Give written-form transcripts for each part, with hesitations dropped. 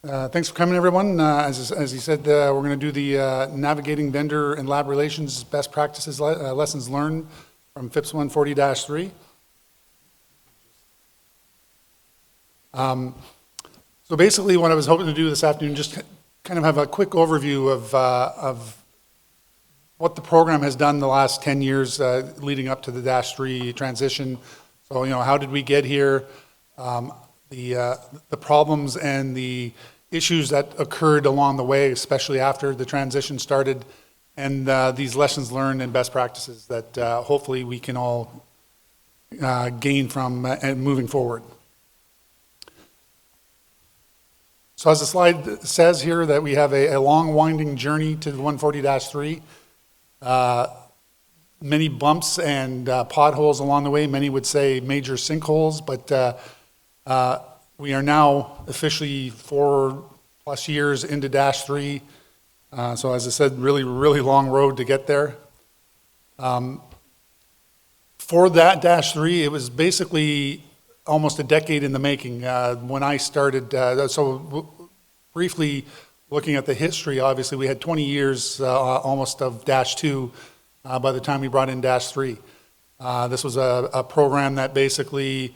Thanks for coming, everyone. As you said, we're going to do the Navigating Vendor and Lab Relations Best Practices Lessons Learned from FIPS 140-3. So basically what I was hoping to do this afternoon, just kind of have a quick overview of what the program has done the last 10 years leading up to the -3 transition. So, how did we get here? The problems and the issues that occurred along the way, especially after the transition started, and these lessons learned and best practices that hopefully we can all gain from moving forward. So as the slide says here, that we have a long winding journey to the 140-3. Many bumps and potholes along the way. Many would say major sinkholes, but we are now officially 4+ years into -3. So as I said, really long road to get there. For that -3, it was basically almost a decade in the making. When I started, so briefly looking at the history, obviously we had 20 years almost of -2 by the time we brought in -3. This was a program that basically,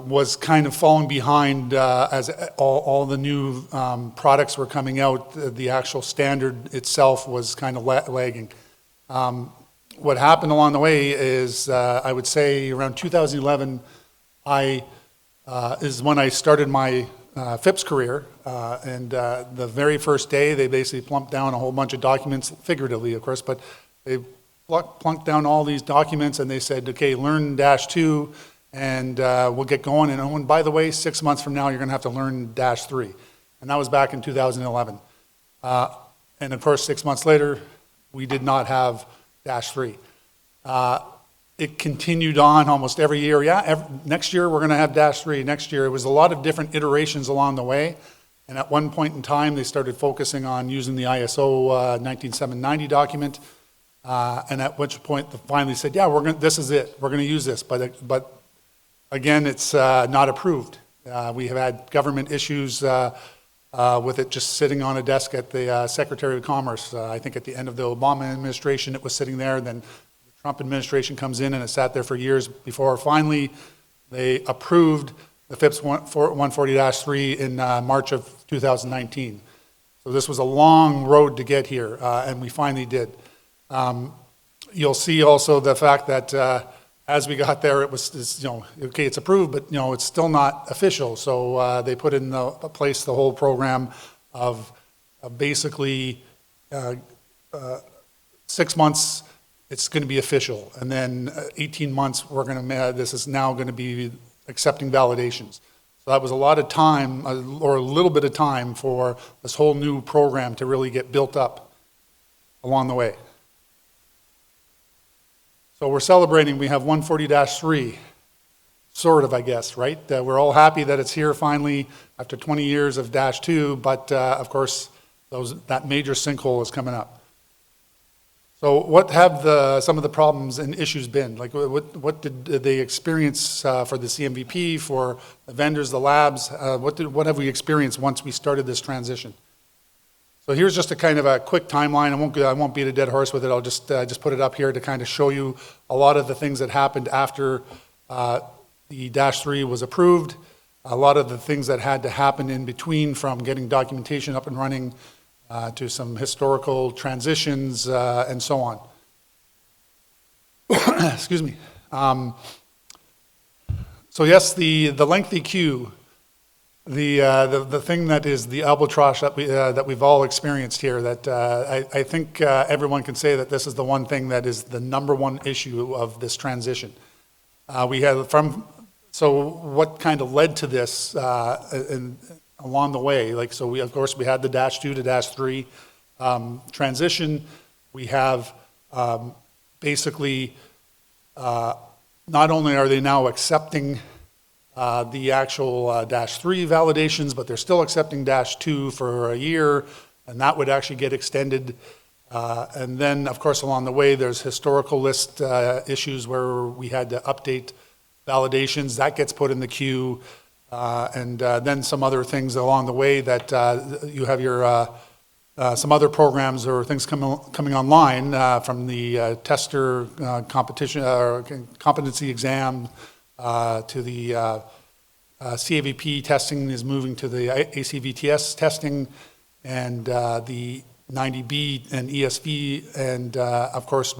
was kind of falling behind as all the new products were coming out. The actual standard itself was kind of lagging. What happened along the way is, I would say around 2011, is when I started my FIPS career, and the very first day they basically plumped down a whole bunch of documents, figuratively of course, but they plunked down all these documents and they said, okay, learn -2 and we'll get going. And by the way, 6 months from now you're going to have to learn -3. And that was back in 2011. And of course 6 months later we did not have -3. It continued on almost every year. Next year we're going to have -3. Next year, it was a lot of different iterations along the way. And at one point in time, they started focusing on using the ISO 19790 document. And at which point they finally said, yeah, this is it. We're going to use this. But again, it's not approved. We have had government issues with it just sitting on a desk at the Secretary of Commerce. I think at the end of the Obama administration, it was sitting there. Then Trump administration comes in and it sat there for years before finally they approved the FIPS 140-3 in March of 2019. So this was a long road to get here, and we finally did. You'll see also the fact that as we got there, it was, okay, it's approved, but it's still not official. So they put in place the whole program of basically 6 months. It's going to be official, and then 18 months this is now going to be accepting validations. So that was a lot of time, or a little bit of time, for this whole new program to really get built up along the way. So we're celebrating, we have 140-3, sort of, I guess, right? We're all happy that it's here finally after 20 years of -2, but of course that major sinkhole is coming up. So what have some of the problems and issues been? Like what did they experience for the CAVP, for the vendors, the labs? What have we experienced once we started this transition? So here's just a kind of a quick timeline. I won't beat a dead horse with it. I'll just put it up here to kind of show you a lot of the things that happened after the -3 was approved. A lot of the things that had to happen in between, from getting documentation up and running to some historical transitions and so on. Excuse me. So yes, the lengthy queue, the thing that is the albatross that we've all experienced here. That I think everyone can say that this is the one thing that is the #1 issue of this transition. So what kind of led to this? Along the way, so of course we had the -2 to -3 transition. We have basically not only are they now accepting the actual -3 validations, but they're still accepting -2 for a year, and that would actually get extended. And then, of course, along the way, there's historical list issues where we had to update validations, that gets put in the queue, and then some other things along the way that you have your some other programs or things coming online from the tester competition or competency exam to the CAVP testing is moving to the ACVTS testing, and the 90B and ESV, and of course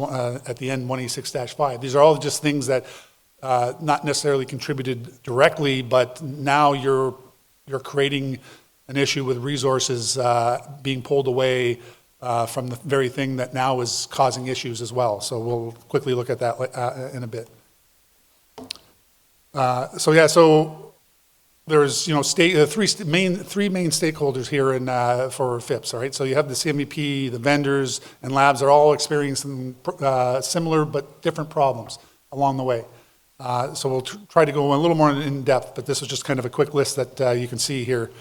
at the end 186-5. These are all just things that not necessarily contributed directly, but now you're creating an issue with resources being pulled away from the very thing that now is causing issues as well. So we'll quickly look at that in a bit. So there's three main stakeholders here for FIPS. All right, so you have the CMVP, the vendors, and labs are all experiencing similar but different problems along the way. So we'll try to go a little more in depth, but this is just kind of a quick list that you can see here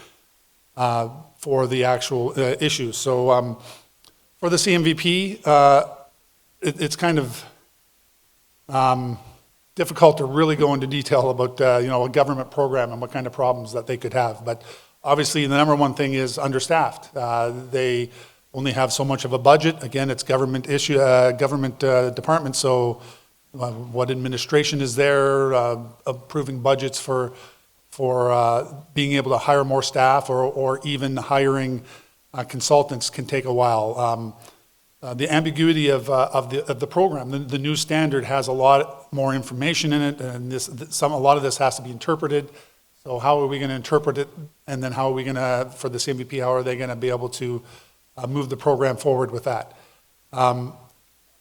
for the actual issues. So for the CMVP, it's kind of difficult to really go into detail about a government program and what kind of problems that they could have. But obviously the number one thing is understaffed. They only have so much of a budget. Again, it's government issue, government department, so what administration is there, approving budgets for being able to hire more staff or even hiring consultants can take a while. The ambiguity of the program, the new standard has a lot more information in it, and a lot of this has to be interpreted. So how are we going to interpret it, and then how are we going to, for the CMVP, how are they going to be able to move the program forward with that?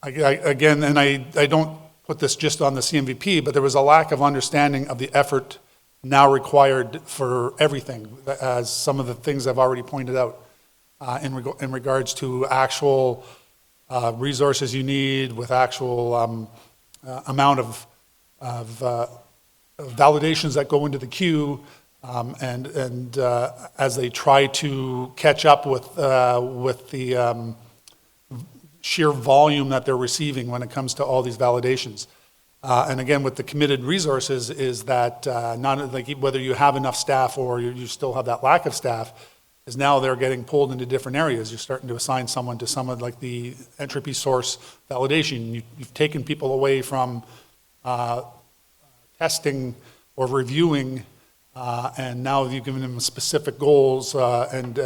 Again, and I don't put this just on the CMVP, but there was a lack of understanding of the effort now required for everything, as some of the things I've already pointed out in regards to actual resources you need, with actual amount of validations that go into the queue, and as they try to catch up with the sheer volume that they're receiving when it comes to all these validations. And again, with the committed resources is that not like whether you have enough staff or you still have that lack of staff, is now they're getting pulled into different areas. You're starting to assign someone to some of like the entropy source validation. You've taken people away from testing or reviewing, and now you've given them specific goals, and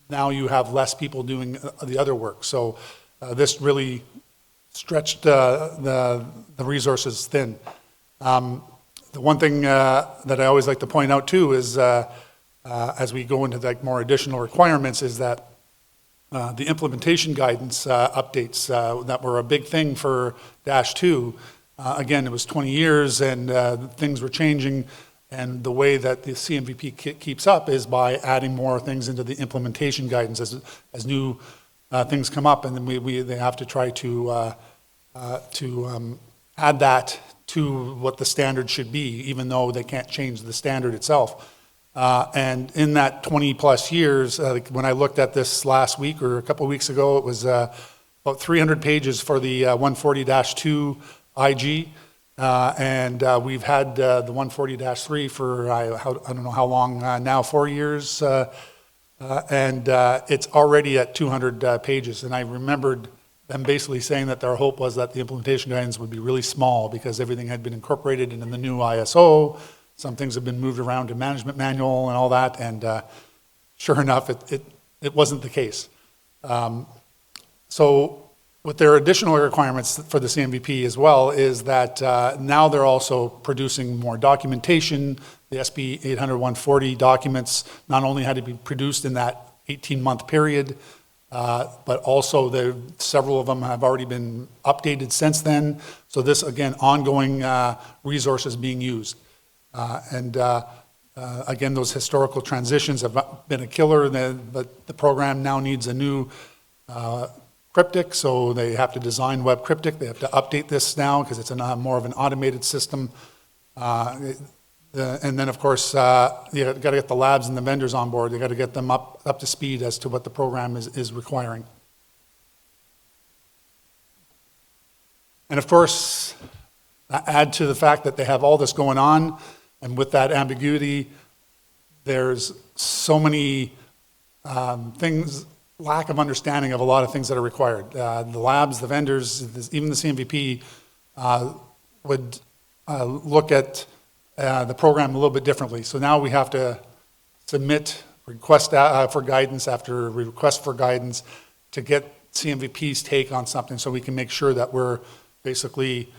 now you have less people doing the other work. So this really stretched the resources thin. The one thing that I always like to point out too is as we go into like more additional requirements is that the implementation guidance updates that were a big thing for -2. Again, it was 20 years and things were changing, and the way that the CMVP keeps up is by adding more things into the implementation guidance as new things come up, and then they have to try to add that to what the standard should be, even though they can't change the standard itself. And in that 20 plus years, when I looked at this last week or a couple of weeks ago, it was about 300 pages for the 140-2 IG, and we've had the 140-3 for I don't know how long now, 4 years, and it's already at 200 pages. And I remembered them basically saying that their hope was that the implementation guidance would be really small because everything had been incorporated into the new ISO. Some things have been moved around to management manual and all that, and sure enough, it wasn't the case. So with their additional requirements for the CMVP as well is that now they're also producing more documentation. The SB 800-140 documents not only had to be produced in that 18-month period, but also several of them have already been updated since then. So this, again, ongoing resources being used. Again, those historical transitions have been a killer, but the program now needs a new cryptic, so they have to design web cryptic. They have to update this now because it's more of an automated system. And then, of course, you got to get the labs and the vendors on board. You got to get them up to speed as to what the program is requiring. And of course, Add to the fact that they have all this going on, and with that ambiguity, there's so many things, lack of understanding of a lot of things that are required. The labs, the vendors, even the CMVP would look at the program a little bit differently. So now we have to submit request for guidance after request for guidance to get CMVP's take on something, so we can make sure that we're basically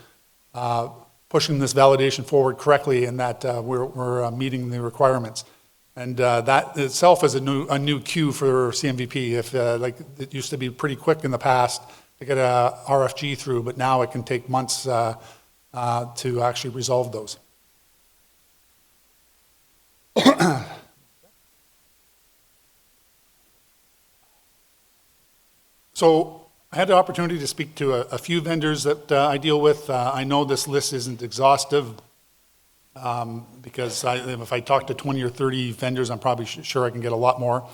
pushing this validation forward correctly and that we're meeting the requirements. And that itself is a new queue for CMVP. If like it used to be pretty quick in the past to get a RFG through, but now it can take months to actually resolve those. So I had the opportunity to speak to a few vendors that I deal with. I know this list isn't exhaustive because if I talk to 20 or 30 vendors, I'm probably sure I can get a lot more.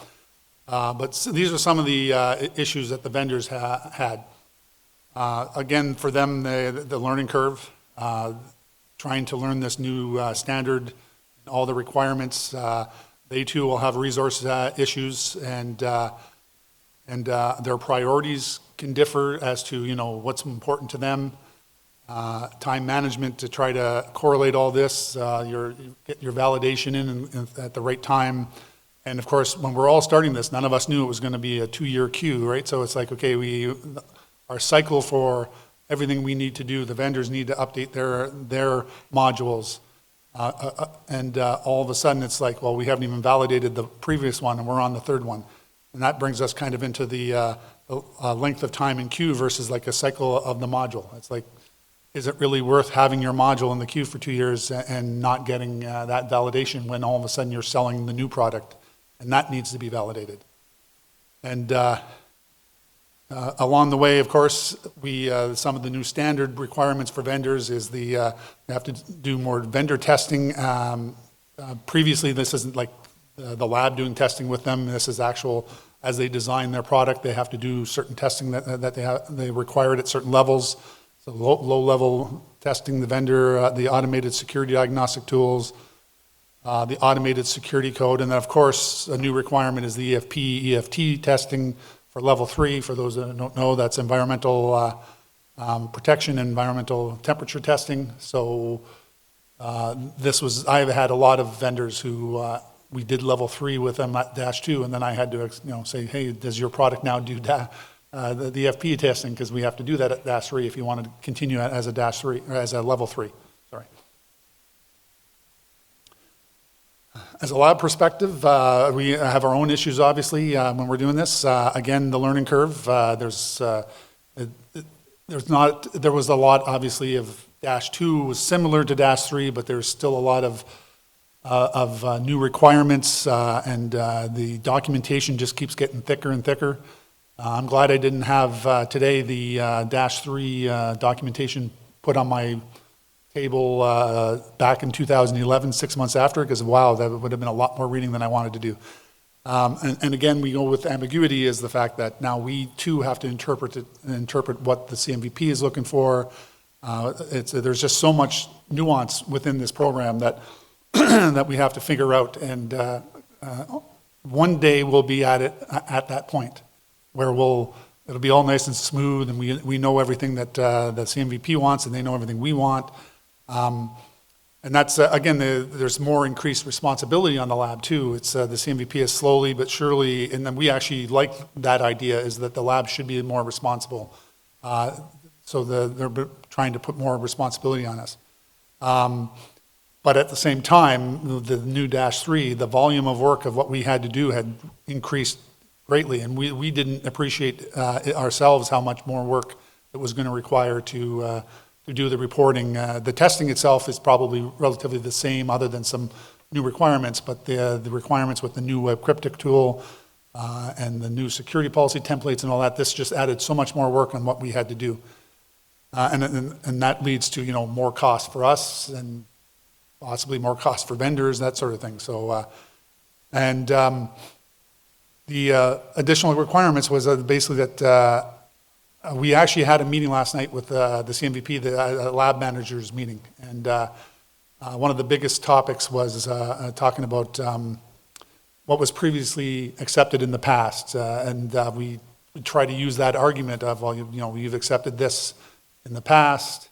But these are some of the issues that the vendors had. Again, for them, the learning curve, trying to learn this new standard, all the requirements. They too will have resource issues, and their priorities can differ as to what's important to them. Time management to try to correlate all this, get your validation in at the right time. And of course, when we're all starting this, none of us knew it was going to be a 2-year queue, right? So it's like, okay, our cycle for everything we need to do, the vendors need to update their modules. And all of a sudden it's like, well, we haven't even validated the previous one and we're on the third one. And that brings us kind of into the length of time in queue versus like a cycle of the module. It's like, is it really worth having your module in the queue for 2 years and not getting that validation when all of a sudden you're selling the new product and that needs to be validated? And along the way, of course, some of the new standard requirements for vendors is they have to do more vendor testing. Previously, this isn't like the lab doing testing with them. This is actual, as they design their product, they have to do certain testing that they required at certain levels. So low level testing, the vendor, the automated security diagnostic tools, the automated security code, and then of course a new requirement is the EFT testing for level 3. For those that don't know, that's environmental protection, environmental temperature testing. So I've had a lot of vendors who we did level 3 with them at -2, and then I had to say, hey, does your product now do the FP testing, because we have to do that at -3 if you want to continue as a -3 or as a level 3. Sorry. As a lab perspective, we have our own issues, obviously, when we're doing this. Again, the learning curve. There was a lot, obviously, of -2 was similar to -3, but there's still a lot of new requirements, and the documentation just keeps getting thicker and thicker. I'm glad I didn't have today the -3 documentation put on my table back in 2011, 6 months after, because wow, that would have been a lot more reading than I wanted to do. And again, we go with ambiguity is the fact that now we too have to interpret what the CMVP is looking for. There's just so much nuance within this program that that we have to figure out, and one day we'll be at that point where it'll be all nice and smooth, and we know everything that the CMVP wants, and they know everything we want. And that's, again, there's more increased responsibility on the lab too. It's the CMVP is slowly but surely, and then we actually like that idea, is that the lab should be more responsible. So they're trying to put more responsibility on us. But at the same time, the new -3, the volume of work of what we had to do had increased greatly, and we didn't appreciate ourselves how much more work it was going to require to do the reporting. The testing itself is probably relatively the same, other than some new requirements, but the requirements with the new web cryptic tool and the new security policy templates and all that, this just added so much more work on what we had to do. And that leads to more cost for us and possibly more cost for vendors, that sort of thing. So, the additional requirements was basically that we actually had a meeting last night with the CMVP, the lab managers meeting, and one of the biggest topics was talking about what was previously accepted in the past, and we try to use that argument of, well, you've accepted this in the past.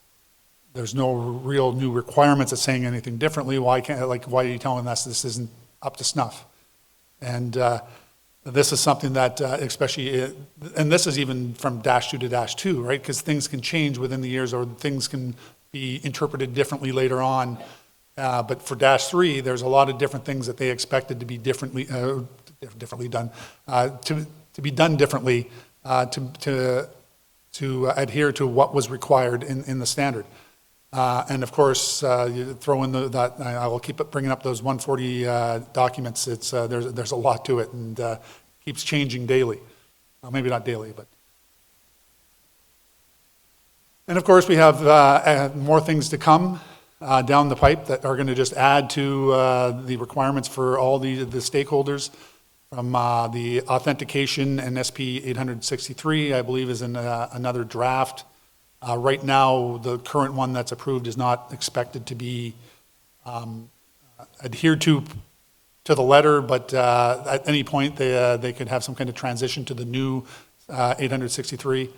There's no real new requirements that's saying anything differently. Why are you telling us this isn't up to snuff? And this is something that, especially, and this is even from -2 to -2, right? Because things can change within the years, or things can be interpreted differently later on. But for -3, there's a lot of different things that they expected to be differently done, to be done differently, to adhere to what was required in the standard. And of course, you throw in that I will keep bringing up those 140 documents. It's there's a lot to it, and keeps changing daily. Well, maybe not daily, but. And of course, we have more things to come down the pipe that are going to just add to the requirements for all the stakeholders. From the authentication and SP 863, I believe, is in another draft. Right now, the current one that's approved is not expected to be adhered to the letter, but at any point they could have some kind of transition to the new 863.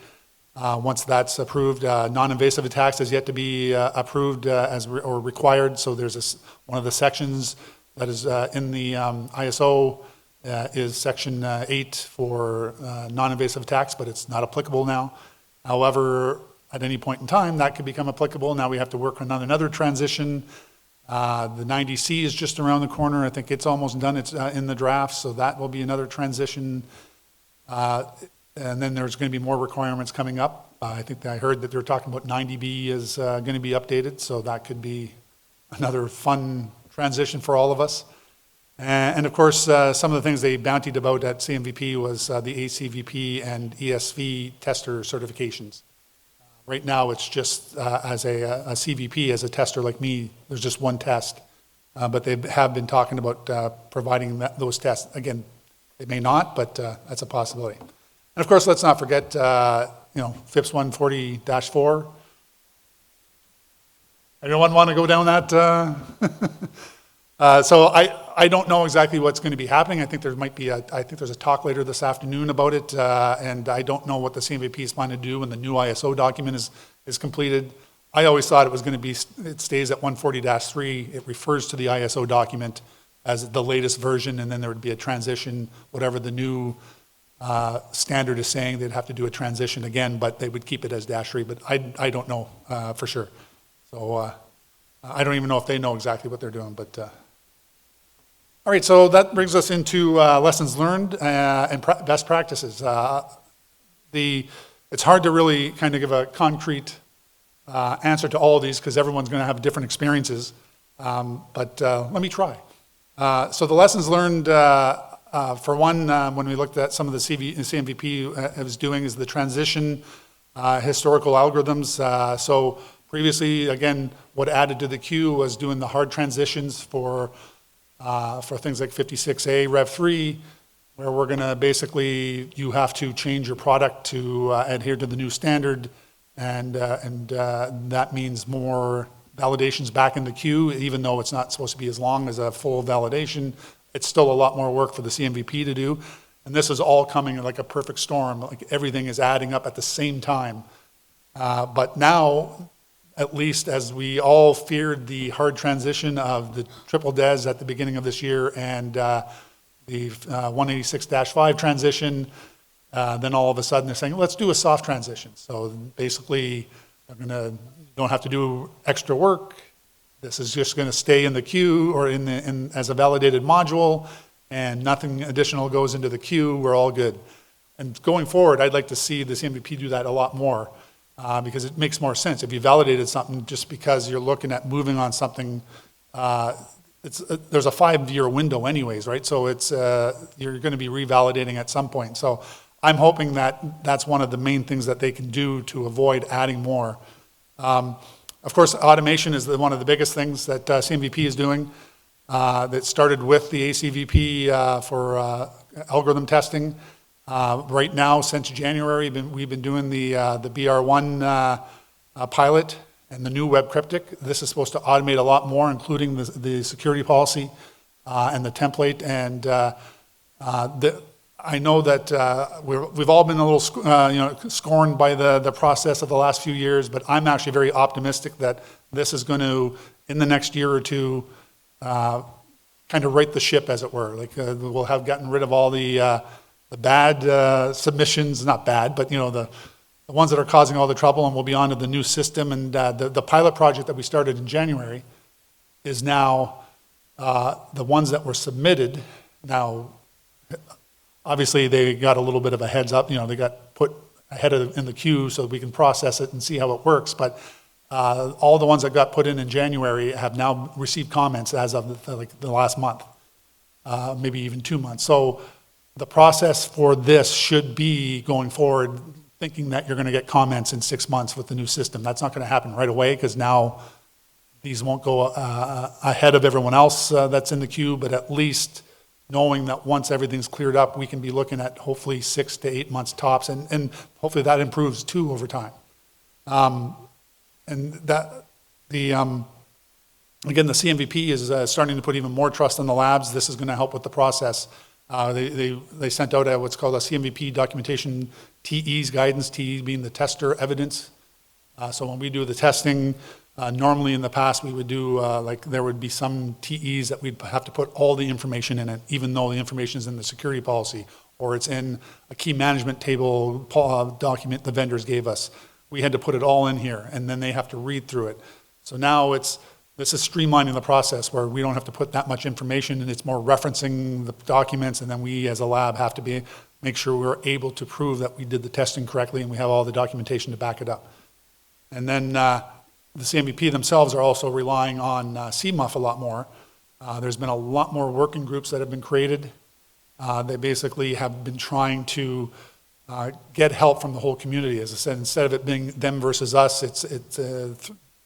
Once that's approved, non-invasive attacks has yet to be approved or required. So there's one of the sections that is in the ISO is section 8 for non-invasive attacks, but it's not applicable now. However, at any point in time, that could become applicable. Now we have to work on another transition. The 90C is just around the corner. I think it's almost done. It's in the draft, so that will be another transition. And then there's going to be more requirements coming up. I think I heard that they're talking about 90B is going to be updated, so that could be another fun transition for all of us. And of course, some of the things they bountied about at CMVP was the ACVP and ESV tester certifications. Right now, it's just as a CVP, as a tester like me, there's just one test. But they have been talking about providing those tests. Again, they may not, but that's a possibility. And of course, let's not forget, FIPS 140-4. Anyone want to go down that? So I don't know exactly what's going to be happening. I think there's a talk later this afternoon about it, and I don't know what the CMVP is planning to do when the new ISO document is completed. I always thought it was going to be, it stays at 140-3. It refers to the ISO document as the latest version, and then there would be a transition, whatever the new standard is saying, they'd have to do a transition again, but they would keep it as -3, but I don't know for sure. So I don't even know if they know exactly what they're doing, but all right, so that brings us into lessons learned and best practices. It's hard to really kind of give a concrete answer to all of these because everyone's going to have different experiences, but let me try. So the lessons learned, for one, when we looked at some of the CMVP was doing is the transition historical algorithms. So previously, again, what added to the queue was doing the hard transitions for things like 56A Rev 3, where we're going to basically, you have to change your product to adhere to the new standard, and that means more validations back in the queue, even though it's not supposed to be as long as a full validation. It's still a lot more work for the CMVP to do, and this is all coming like a perfect storm, like everything is adding up at the same time. But now, at least as we all feared the hard transition of the triple DES at the beginning of this year and the 186-5 transition, then all of a sudden they're saying, let's do a soft transition. So basically, you don't have to do extra work. This is just going to stay in the queue or as a validated module, and nothing additional goes into the queue. We're all good. And going forward, I'd like to see the CMVP do that a lot more. Because it makes more sense. If you validated something just because you're looking at moving on something, there's a 5-year window anyways, right? So you're going to be revalidating at some point. So I'm hoping that that's one of the main things that they can do to avoid adding more. Of course, automation is one of the biggest things that CMVP is doing. That started with the ACVP for algorithm testing. Right now, since January, we've been doing the BR1 pilot and the new web cryptic. This is supposed to automate a lot more, including the security policy and the template. And I know that we've all been a little scorned by the process of the last few years, but I'm actually very optimistic that this is going to, in the next year or two, kind of right the ship, as it were. Like we'll have gotten rid of all the bad submissions, not bad, but the ones that are causing all the trouble, and we'll be on to the new system. And the pilot project that we started in January is now the ones that were submitted. Now, obviously, they got a little bit of a heads up. They got put ahead in the queue so we can process it and see how it works. But all the ones that got put in January have now received comments as of the last month, maybe even 2 months. So the process for this should be going forward, thinking that you're going to get comments in 6 months with the new system. That's not going to happen right away, because now these won't go ahead of everyone else that's in the queue, but at least knowing that once everything's cleared up, we can be looking at hopefully 6 to 8 months tops, and hopefully that improves too over time. And that again, the CMVP is starting to put even more trust in the labs. This is going to help with the process. They sent out what's called a CMVP documentation TEs guidance, TE being the tester evidence. So when we do the testing, normally in the past we would do, there would be some TEs that we'd have to put all the information in it, even though the information is in the security policy, or it's in a key management table document the vendors gave us. We had to put it all in here, and then they have to read through it. So now this is streamlining the process where we don't have to put that much information, and it's more referencing the documents, and then we as a lab have to make sure we're able to prove that we did the testing correctly and we have all the documentation to back it up. And then the CMVP themselves are also relying on CMUF a lot more. There's been a lot more working groups that have been created. They basically have been trying to get help from the whole community. As I said, instead of it being them versus us, it's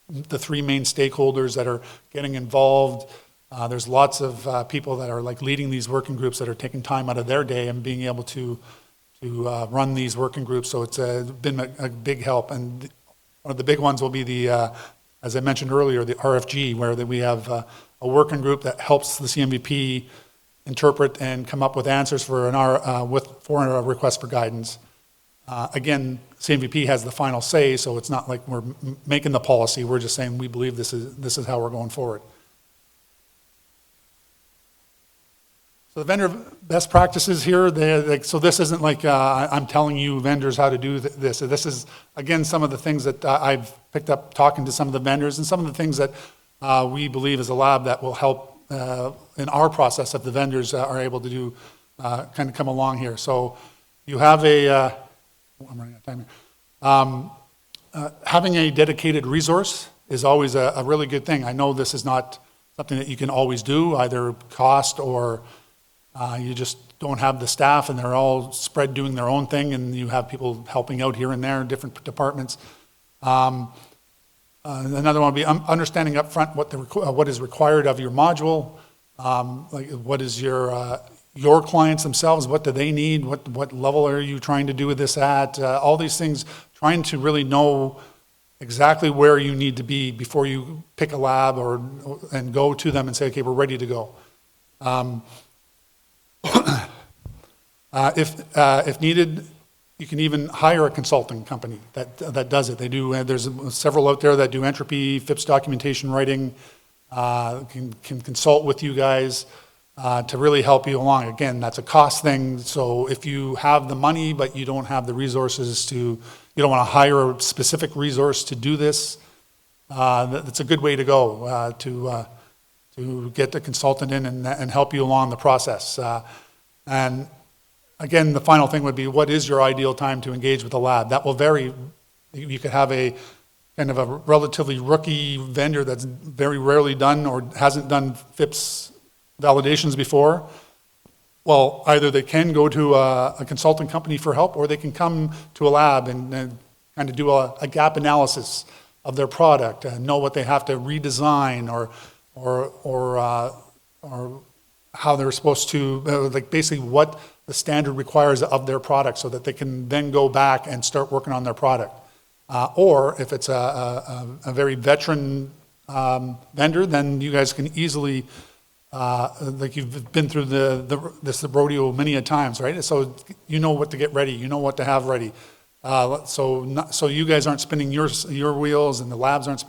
the three main stakeholders that are getting involved. There's lots of people that are leading these working groups that are taking time out of their day and being able to run these working groups. So it's been a big help. And one of the big ones will be as I mentioned earlier, the RFG, where we have a working group that helps the CMVP interpret and come up with answers for a request for guidance. Again, CMVP has the final say, so it's not like we're making the policy. We're just saying we believe this is how we're going forward. So the vendor best practices here, so this isn't like I'm telling you vendors how to do this. So this is, again, some of the things that I've picked up talking to some of the vendors, and some of the things that we believe as a lab that will help in our process if the vendors are able to do, kind of come along here. So you have I'm running out of time here. Having a dedicated resource is always a really good thing. I know this is not something that you can always do, either cost or you just don't have the staff and they're all spread doing their own thing, and you have people helping out here and there in different departments. Another one would be understanding up front what is required of your module, what is your clients themselves, what do they need, what level are you trying to do with this at, all these things, trying to really know exactly where you need to be before you pick a lab and go to them and say, okay, we're ready to go. If needed, you can even hire a consulting company that does it. They do. There's several out there that do Entropy, FIPS documentation writing, can consult with you guys to really help you along. Again, that's a cost thing. So if you have the money but you don't have the resources you don't want to hire a specific resource to do this, that's a good way to go to get the consultant in and help you along the process. And again, the final thing would be, what is your ideal time to engage with the lab? That will vary. You could have a kind of a relatively rookie vendor that's very rarely done or hasn't done FIPS validations before. Well, either they can go to a consulting company for help, or they can come to a lab and kind of do a gap analysis of their product and know what they have to redesign or how they're supposed to, basically what the standard requires of their product so that they can then go back and start working on their product. Or if it's a very veteran vendor, then you guys can easily, like you've been through this rodeo many a times, right? So you know what to get ready, you know what to have ready. So you guys aren't spinning your wheels and the labs aren't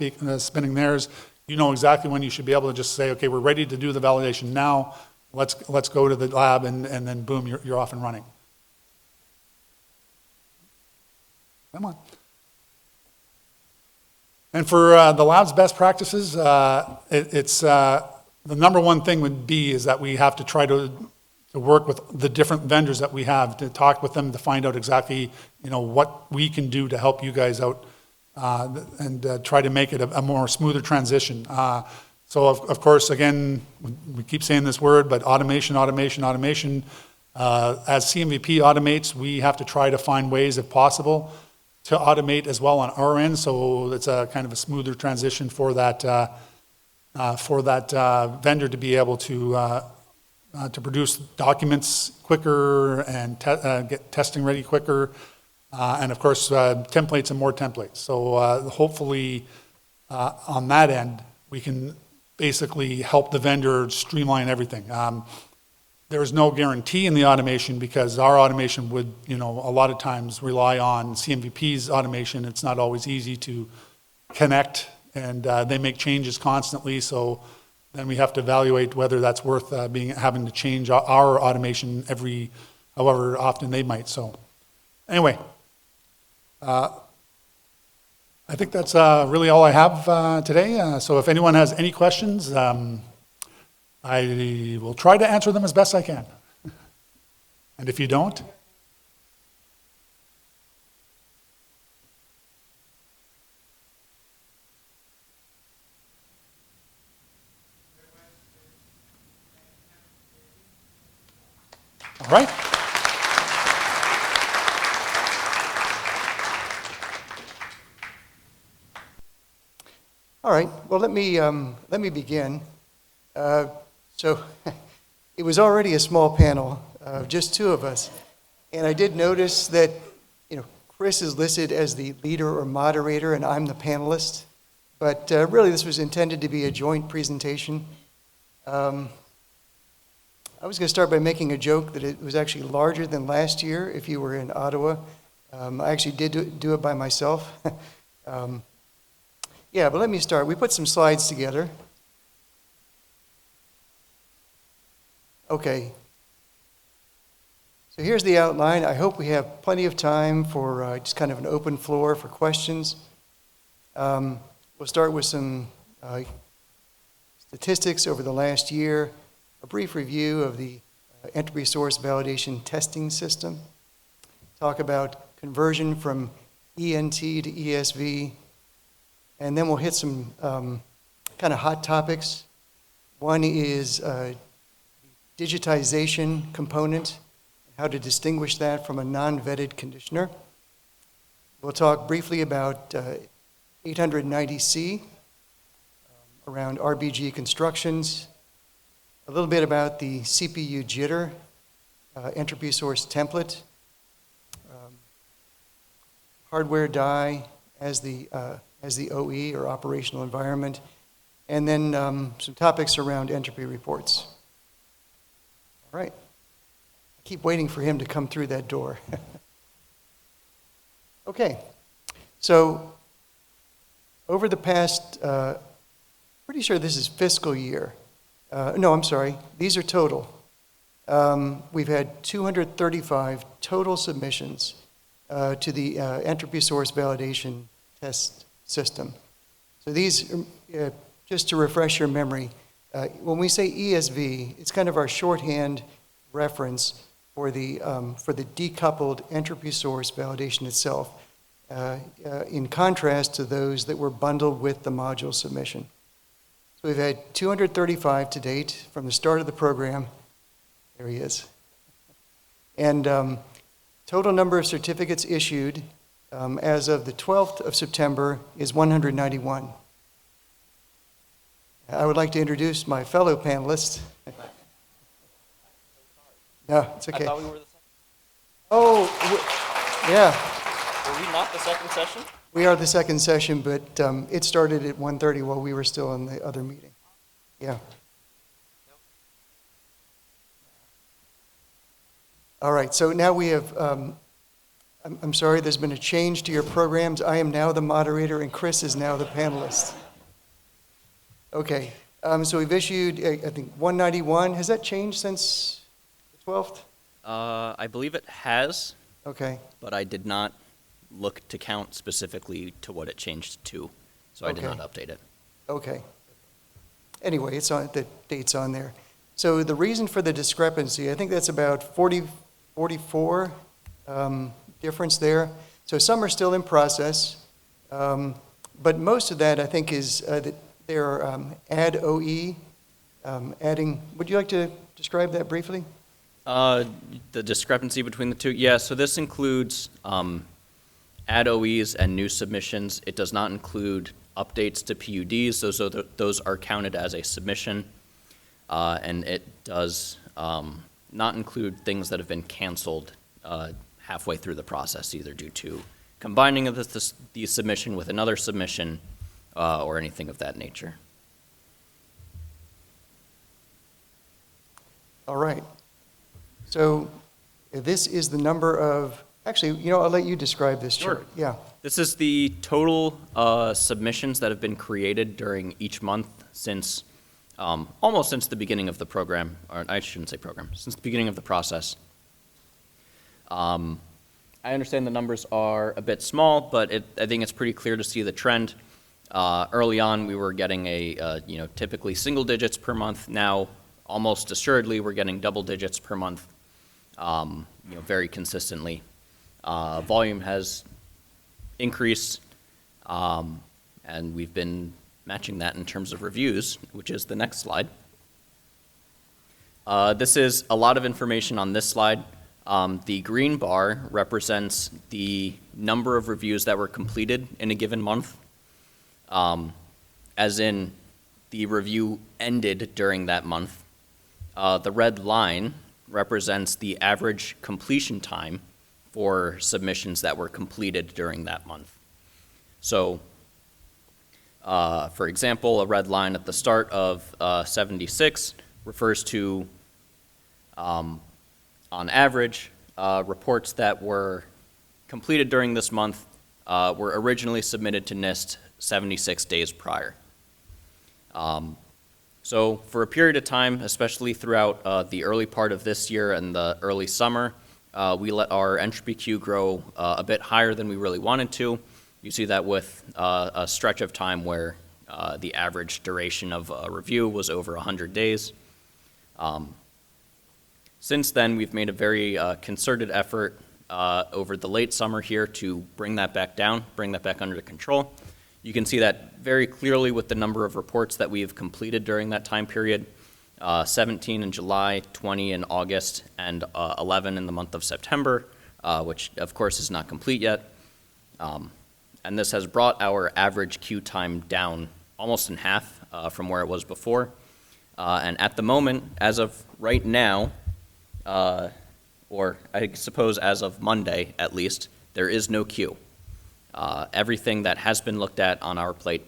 spinning theirs. You know exactly when you should be able to just say, okay, we're ready to do the validation now. Let's go to the lab, and then boom, you're off and running. Come on. And for the lab's best practices, it's the number one thing would be is that we have to try to work with the different vendors that we have, to talk with them to find out exactly, what we can do to help you guys out, and try to make it a more smoother transition. So of course, again, we keep saying this word, but automation. As CAVP automates, we have to try to find ways, if possible, to automate as well on our end, so it's a kind of a smoother transition for that vendor to be able to produce documents quicker and get testing ready quicker, and of course templates and more templates. So hopefully on that end we can basically help the vendor streamline everything. There is no guarantee in the automation, because our automation would, a lot of times rely on CMVP's automation. It's not always easy to connect, and they make changes constantly. So then we have to evaluate whether that's worth having to change our automation however often they might. So anyway, I think that's really all I have today. So if anyone has any questions, I will try to answer them as best I can. And if you don't, all right. All right. Well, let me begin. So it was already a small panel, just two of us, and I did notice that Chris is listed as the leader or moderator, and I'm the panelist. But really, this was intended to be a joint presentation. I was going to start by making a joke that it was actually larger than last year if you were in Ottawa. I actually did do it by myself. Yeah, but let me start. We put some slides together. Okay. So here's the outline. I hope we have plenty of time for just kind of an open floor for questions. We'll start with some statistics over the last year, a brief review of the Entropy source validation testing system, talk about conversion from ENT to ESV, and then we'll hit some kind of hot topics. One is digitization component, how to distinguish that from a non-vetted conditioner. We'll talk briefly about 890C, around RBG constructions, a little bit about the CPU jitter, entropy source template, hardware die as the OE or operational environment, and then some topics around entropy reports. All right. I keep waiting for him to come through that door. Okay. So over the past, pretty sure this is fiscal year. No, I'm sorry. These are total. We've had 235 total submissions to the entropy source validation test system. So these, just to refresh your memory, when we say ESV, it's kind of our shorthand reference for the decoupled entropy source validation itself, in contrast to those that were bundled with the module submission. So we've had 235 to date from the start of the program. There he is. And total number of certificates issued as of the 12th of September is 191. I would like to introduce my fellow panelists. No, it's okay. I thought we were the Oh, yeah, Were we not the second session? we are the second session, but it started at 1:30 while we were still in the other meeting. Yeah. All right, so now we have, I'm sorry, there's been a change to your programs. I am now the moderator and Chris is now the panelist. Okay, so we've issued, I think, 191. Has that changed since the 12th? I believe it has, Okay, but I did not look to count specifically to what it changed to, so I did Okay. not update it. okay. Anyway, it's on, the date's on there. So the reason for the discrepancy, I think that's about 44 difference there. So some are still in process, but most of that, I think, is that they're add OE, adding, would you like to describe that briefly? The discrepancy between the two, yeah, so this includes add OEs and new submissions. It does not include updates to PUDs. Those are counted as a submission, and it does not include things that have been canceled halfway through the process, either due to combining of the submission with another submission or anything of that nature. All right. So this is the number of, actually, I'll let you describe this chart. Sure. Yeah, This is the total submissions that have been created during each month since, almost since the beginning of the program, or I shouldn't say program, since the beginning of the process. I understand the numbers are a bit small, but I think it's pretty clear to see the trend. Early on, we were getting typically single digits per month. Now, almost assuredly, we're getting double digits per month, very consistently. Volume has increased, and we've been matching that in terms of reviews, which is the next slide. This is a lot of information on this slide. The green bar represents the number of reviews that were completed in a given month, as in the review ended during that month. The red line represents the average completion time for submissions that were completed during that month. So, for example, a red line at the start of 76 refers to, on average, reports that were completed during this month were originally submitted to NIST 76 days prior. So for a period of time, especially throughout the early part of this year and the early summer, we let our entropy queue grow a bit higher than we really wanted to. You see that with a stretch of time where the average duration of a review was over 100 days. Since then, we've made a very concerted effort over the late summer here to bring that back down, bring that back under control. You can see that very clearly with the number of reports that we have completed during that time period. 17 in July, 20 in August, and 11 in the month of September, which of course is not complete yet. And this has brought our average queue time down almost in half from where it was before. And at the moment, as of right now, or I suppose as of Monday at least, there is no queue. Everything that has been looked at on our plate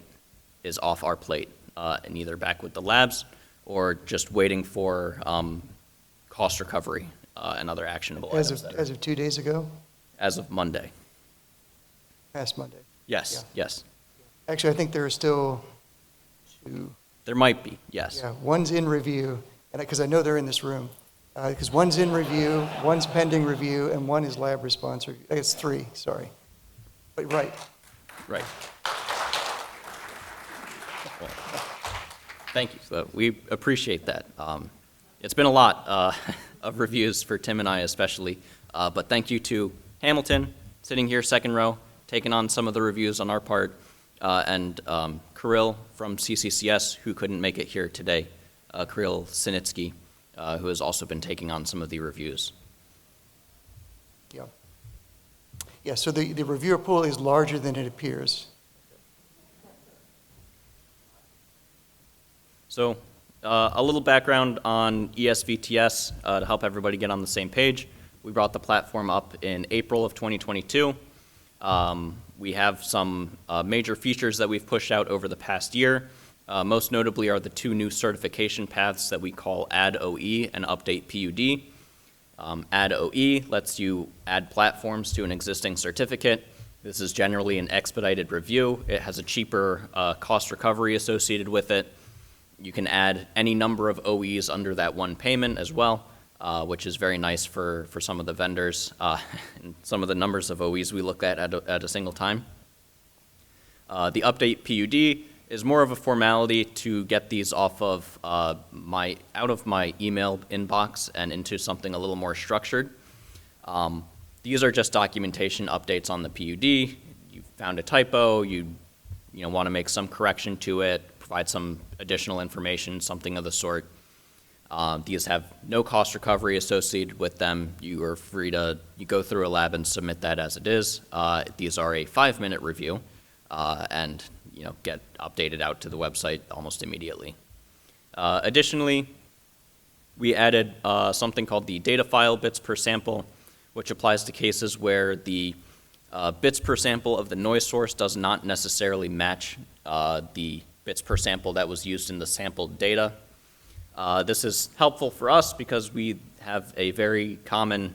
is off our plate, and either back with the labs or just waiting for cost recovery and other actionable items. as of 2 days ago, As of Monday. past Monday. Yes, yes. Actually, I think there are still two. There might be, yes. Yeah, one's in review, and because I know they're in this room, because one's in review, one's pending review, and one is lab response review. It's three, sorry. But right. Right. Well, thank you. So we appreciate that. It's been a lot of reviews for Tim and I especially, but thank you to Hamilton, sitting here second row, taking on some of the reviews on our part, and Kirill from CCCS, who couldn't make it here today, Kirill Sinitsky, who has also been taking on some of the reviews. Yeah. Yeah, so the reviewer pool is larger than it appears. So a little background on ESVTS to help everybody get on the same page. We brought the platform up in April of 2022. We have some major features that we've pushed out over the past year. Most notably are the 2 new certification paths that we call Add OE and Update PUD. Add OE lets you add platforms to an existing certificate. This is generally an expedited review. It has a cheaper cost recovery associated with it. You can add any number of OEs under that one payment as well, which is very nice for some of the vendors and some of the numbers of OEs we look at a single time. The Update PUD is more of a formality to get these off of out of my email inbox and into something a little more structured. These are just documentation updates on the PUD. You found a typo, you want to make some correction to it, provide some additional information, something of the sort. These have no cost recovery associated with them. You are free to go through a lab and submit that as it is. These are a 5-minute review and get updated out to the website almost immediately. Additionally, we added something called the data file bits per sample, which applies to cases where the bits per sample of the noise source does not necessarily match the bits per sample that was used in the sampled data. This is helpful for us because we have a very common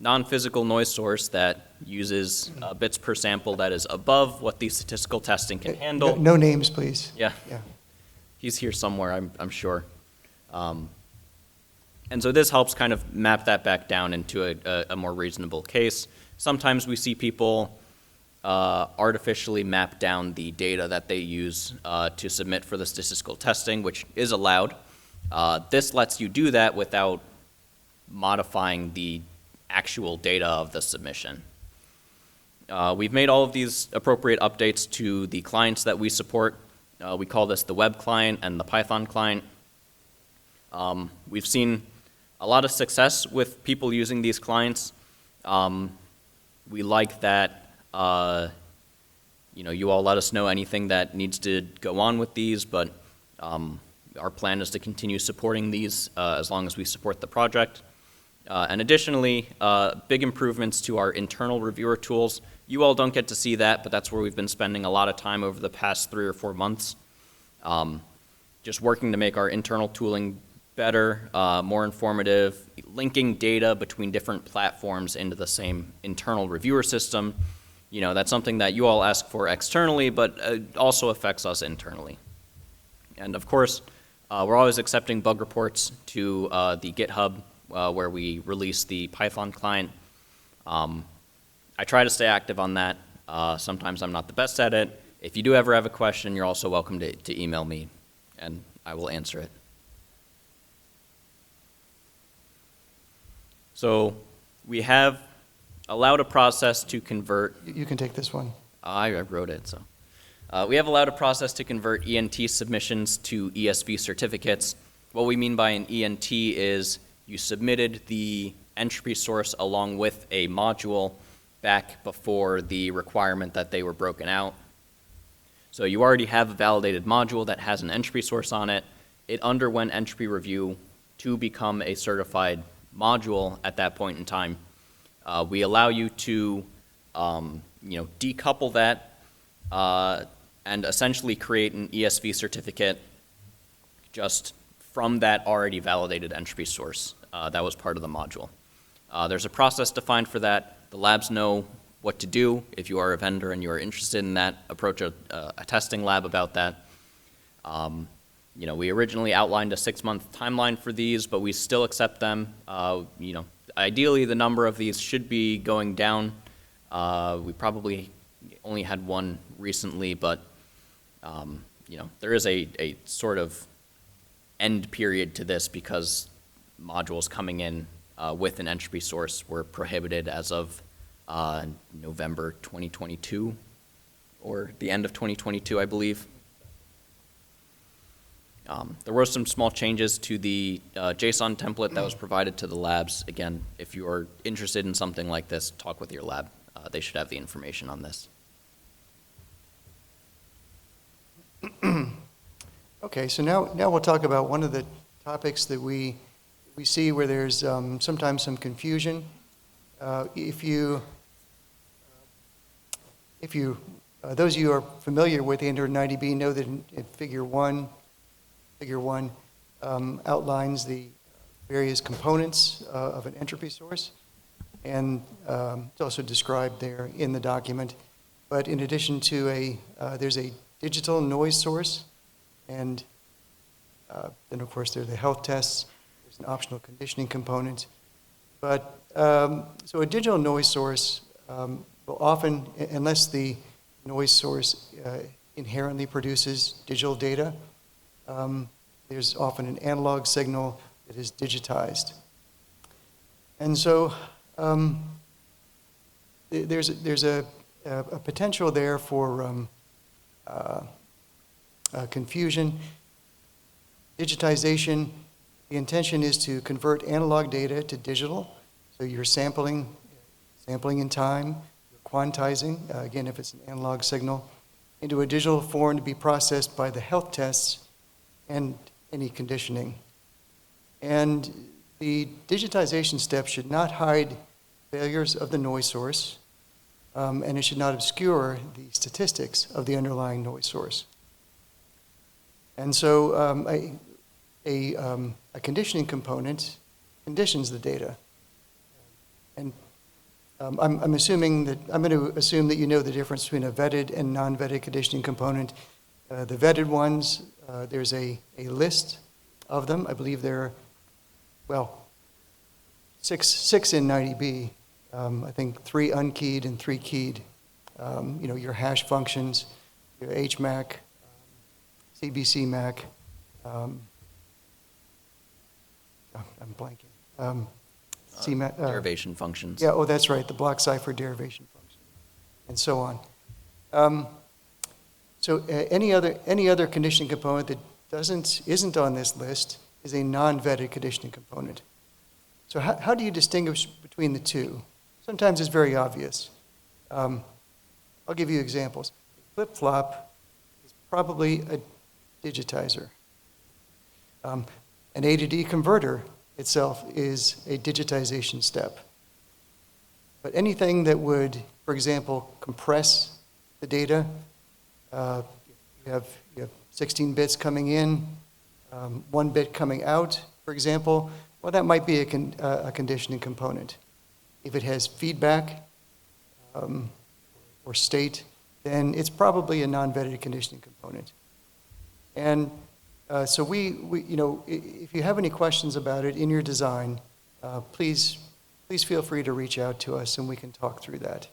non-physical noise source that uses bits per sample that is above what the statistical testing can handle. No names, please. Yeah. Yeah. He's here somewhere, I'm sure. And so this helps kind of map that back down into a more reasonable case. Sometimes we see people artificially map down the data that they use to submit for the statistical testing, which is allowed. This lets you do that without modifying the actual data of the submission. We've made all of these appropriate updates to the clients that we support. We call this the web client and the Python client. We've seen a lot of success with people using these clients. We like that you all let us know anything that needs to go on with these, but our plan is to continue supporting these as long as we support the project. And additionally, big improvements to our internal reviewer tools. You all don't get to see that, but that's where we've been spending a lot of time over the past 3 or 4 months. Just working to make our internal tooling better, more informative, linking data between different platforms into the same internal reviewer system. That's something that you all ask for externally, but also affects us internally. And of course, we're always accepting bug reports to the GitHub where we release the Python client. I try to stay active on that. Sometimes I'm not the best at it. If you do ever have a question, you're also welcome to email me, and I will answer it. So we have allowed a process to convert. You can take this one. I wrote it, so. We have allowed a process to convert ENT submissions to ESV certificates. What we mean by an ENT is you submitted the entropy source along with a module back before the requirement that they were broken out. So you already have a validated module that has an entropy source on it. It underwent entropy review to become a certified module at that point in time. We allow you to decouple that and essentially create an ESV certificate just from that already validated entropy source that was part of the module. There's a process defined for that. The labs know what to do if you are a vendor and you are interested in that. Approach a testing lab about that. We originally outlined a 6-month timeline for these, but we still accept them. Ideally, the number of these should be going down. We probably only had one recently, but there is a sort of end period to this because modules coming in with an entropy source were prohibited as of November 2022, or the end of 2022, I believe. There were some small changes to the JSON template that was provided to the labs. Again, if you are interested in something like this, talk with your lab. They should have the information on this. Okay, so now we'll talk about one of the topics that we we see where there's sometimes some confusion. Those of you who are familiar with 890B know that in Figure 1 outlines the various components of an entropy source, and it's also described there in the document. But in addition to there's a digital noise source, and then of course there are the health tests. There's an optional conditioning component. But so a digital noise source will often, unless the noise source inherently produces digital data, there's often an analog signal that is digitized. And so there's a potential there for confusion. Digitization, the intention is to convert analog data to digital. So you're sampling in time, you're quantizing, again, if it's an analog signal, into a digital form to be processed by the health tests and any conditioning. And the digitization step should not hide failures of the noise source, and it should not obscure the statistics of the underlying noise source. And so a conditioning component conditions the data. And I'm going to assume that you know the difference between a vetted and non-vetted conditioning component. The vetted ones, there's a list of them. I believe there are, well, six in 90B. I think 3 unkeyed and 3 keyed. Your hash functions, your HMAC, CBC MAC. I'm blanking. CMAC, Derivation functions. Yeah, oh, that's right, the block cipher derivation function, and so on. So any other conditioning component that isn't on this list is a non-vetted conditioning component. So how do you distinguish between the two? Sometimes it's very obvious. I'll give you examples. Flip-flop is probably a digitizer. An A to D converter itself is a digitization step. But anything that would, for example, compress the data, you have 16 bits coming in, 1 bit coming out, for example, well, that might be a conditioning component. If it has feedback or state, then it's probably a non-vetted conditioning component. And so we if you have any questions about it in your design, please feel free to reach out to us and we can talk through that.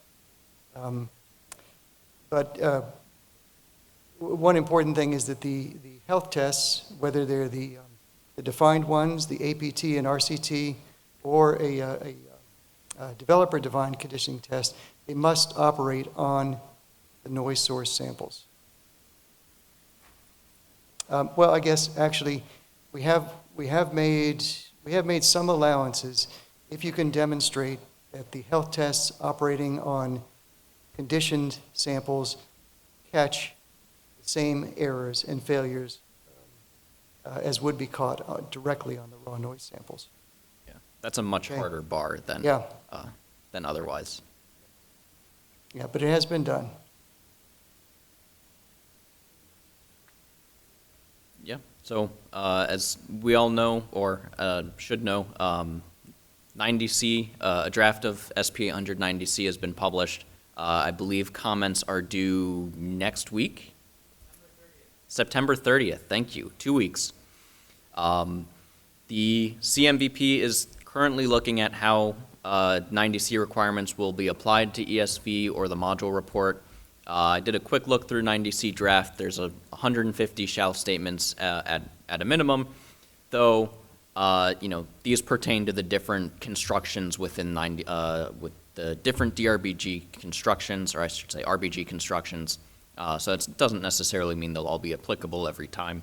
But one important thing is that the health tests, whether they're the defined ones, the APT and RCT, or a developer-defined conditioning test, they must operate on the noise source samples. Well, I guess actually we have made some allowances if you can demonstrate that the health tests operating on conditioned samples catch the same errors and failures as would be caught directly on the raw noise samples. Yeah, that's a much harder bar than otherwise. Yeah, but it has been done. Yeah. So as we all know, or should know, 90C, a draft of SP 890C has been published. I believe comments are due next week. September 30th. Thank you. 2 weeks. The CMVP is currently looking at how 90C requirements will be applied to ESV or the module report. I did a quick look through 90C draft. There's 150 shall statements at a minimum, though these pertain to the different constructions within with the different DRBG constructions, or I should say RBG constructions. So it doesn't necessarily mean they'll all be applicable every time.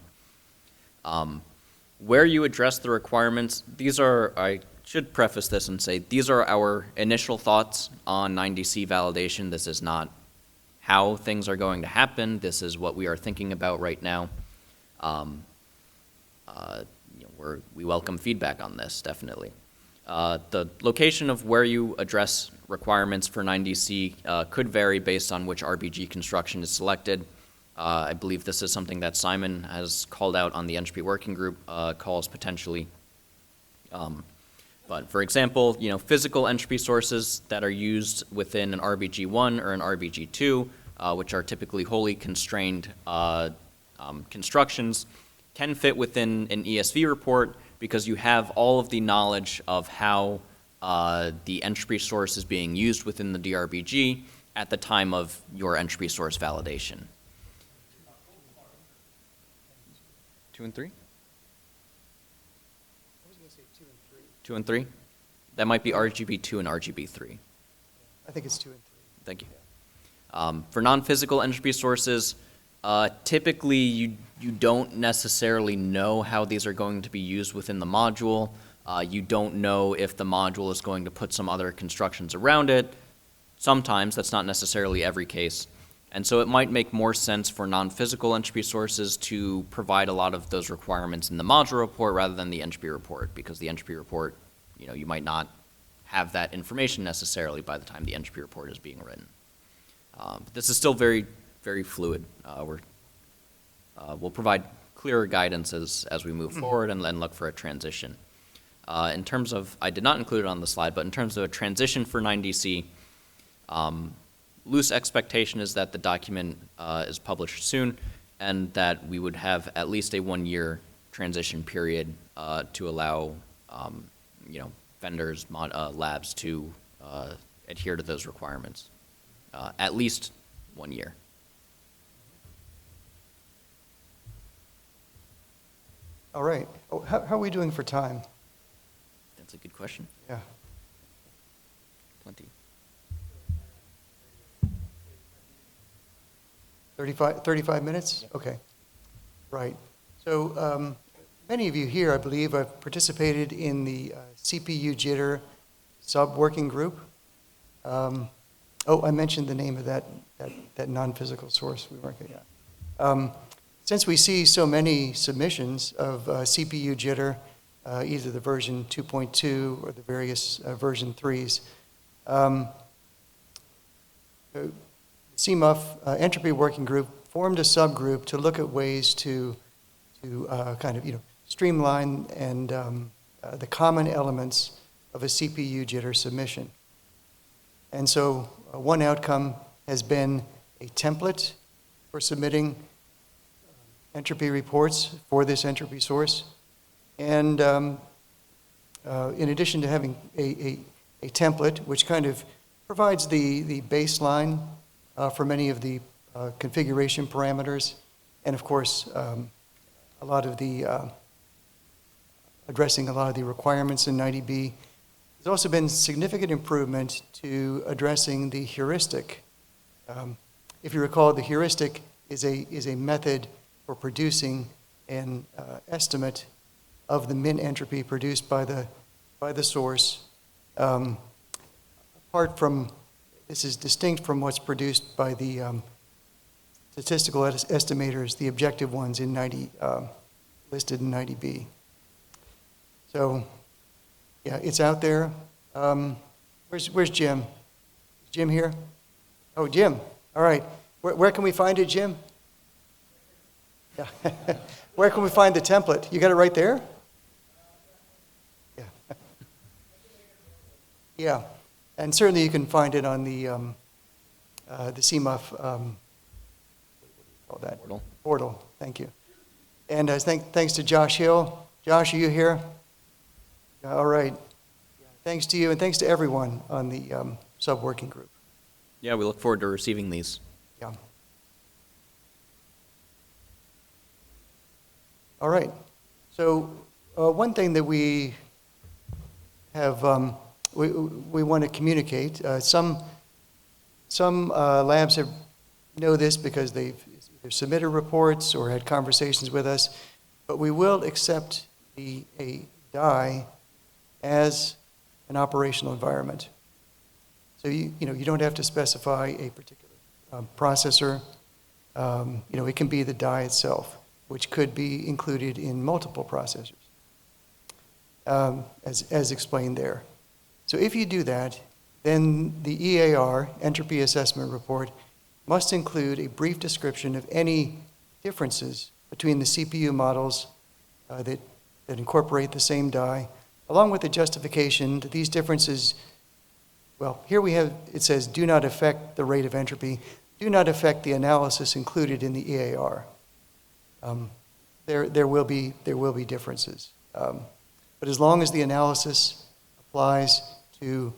Where you address the requirements, I should preface this and say, these are our initial thoughts on 90C validation. This is not how things are going to we welcome feedback on this, definitely. The location of where you address requirements for 9DC could vary based on which RBG construction is selected. I believe this is something that Simon has called out on the Entropy Working Group calls potentially. But for example, physical entropy sources that are used within an RBG1 or an RBG2, which are typically wholly constrained constructions, can fit within an ESV report because you have all of the knowledge of how the entropy source is being used within the DRBG at the time of your entropy source validation. 2 and 3? 2 and 3? That might be RGB2 and RGB3. I think it's 2 and 3. Thank you. For non-physical entropy sources, typically you don't necessarily know how these are going to be used within the module. You don't know if the module is going to put some other constructions around it. Sometimes, that's not necessarily every case. And so it might make more sense for non-physical entropy sources to provide a lot of those requirements in the module report rather than the entropy report, because the entropy report, you might not have that information necessarily by the time the entropy report is being written. But this is still very, very fluid. We'll provide clearer guidance as we move forward and look for a transition. In terms of, I did not include it on the slide, but in terms of a transition for 9DC, loose expectation is that the document is published soon and that we would have at least a 1-year transition period to allow vendors, labs to adhere to those requirements. At least 1 year. All right. Oh, how are we doing for time? That's a good question. Yeah. Plenty. 35 minutes? Okay. Right. So many of you here, I believe, have participated in the CPU jitter sub-working group. I mentioned the name of that non-physical source we weren't going to. Since we see so many submissions of CPU jitter, either the version 2.2 or the various version 3s, CMUF Entropy Working Group formed a subgroup to look at ways to kind of streamline and the common elements of a CPU jitter submission. And so one outcome has been a template for submitting entropy reports for this entropy source. And in addition to having a template, which kind of provides the baseline for many of the configuration parameters, and of course, a lot of the addressing a lot of the requirements in 90B. There's also been significant improvement to addressing the heuristic. If you recall, the heuristic is a method for producing an estimate of the min entropy produced by the source. Apart from, this is distinct from what's produced by the statistical estimators, the objective ones in listed in 90B. So, yeah, it's out there. Where's Jim? Is Jim here? Oh, Jim. All right. Where can we find it, Jim? Yeah. Where can we find the template? You got it right there? Yeah. Yeah. And certainly you can find it on the CMUF portal. Thank you. And thanks to Josh Hill. Josh, are you here? All right. Thanks to you, and thanks to everyone on the sub-working group. Yeah, we look forward to receiving these. Yeah. All right. So one thing that we have, we want to communicate. Some labs know this because they've either submitted reports or had conversations with us, but we will accept a die as an operational environment. So you don't have to specify a particular processor. It can be the die itself, which could be included in multiple processors. as explained there. So if you do that, then the EAR, Entropy Assessment Report, must include a brief description of any differences between the CPU models that incorporate the same die, along with the justification that these differences, well, here we have, it says, do not affect the rate of entropy, do not affect the analysis included in the EAR. There will be differences. But as long as the analysis applies to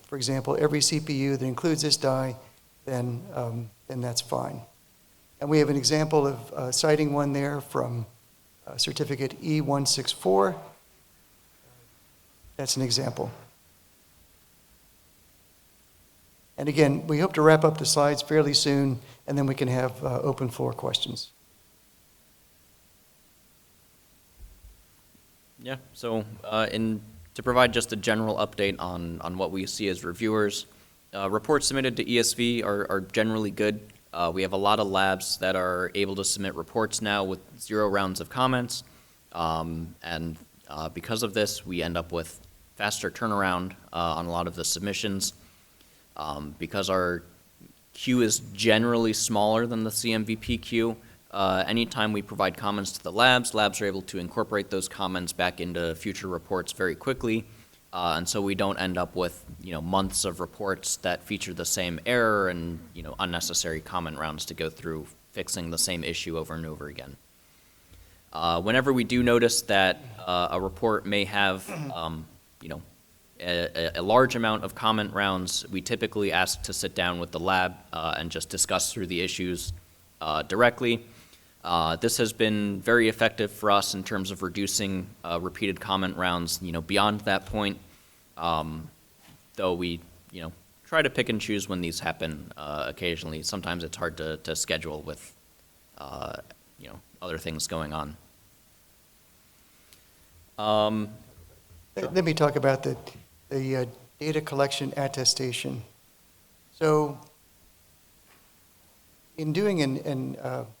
for example, every CPU that includes this die, then that's fine. And we have an example of citing one there from certificate E164. That's an example. And again, we hope to wrap up the slides fairly soon, and then we can have open floor questions. Yeah, so to provide just a general update on what we see as reviewers, reports submitted to ESV are generally good. We have a lot of labs that are able to submit reports now with 0 rounds of comments, and because of this, we end up with faster turnaround on a lot of the submissions. Because our queue is generally smaller than the CMVP queue, anytime we provide comments to the labs are able to incorporate those comments back into future reports very quickly, and so we don't end up with months of reports that feature the same error and unnecessary comment rounds to go through fixing the same issue over and over again. Whenever we do notice that a report may have a large amount of comment rounds, we typically ask to sit down with the lab and just discuss through the issues directly. This has been very effective for us in terms of reducing repeated comment rounds, beyond that point, though we, try to pick and choose when these happen occasionally. Sometimes it's hard to schedule with, other things going on. Let me talk about the data collection attestation. So in doing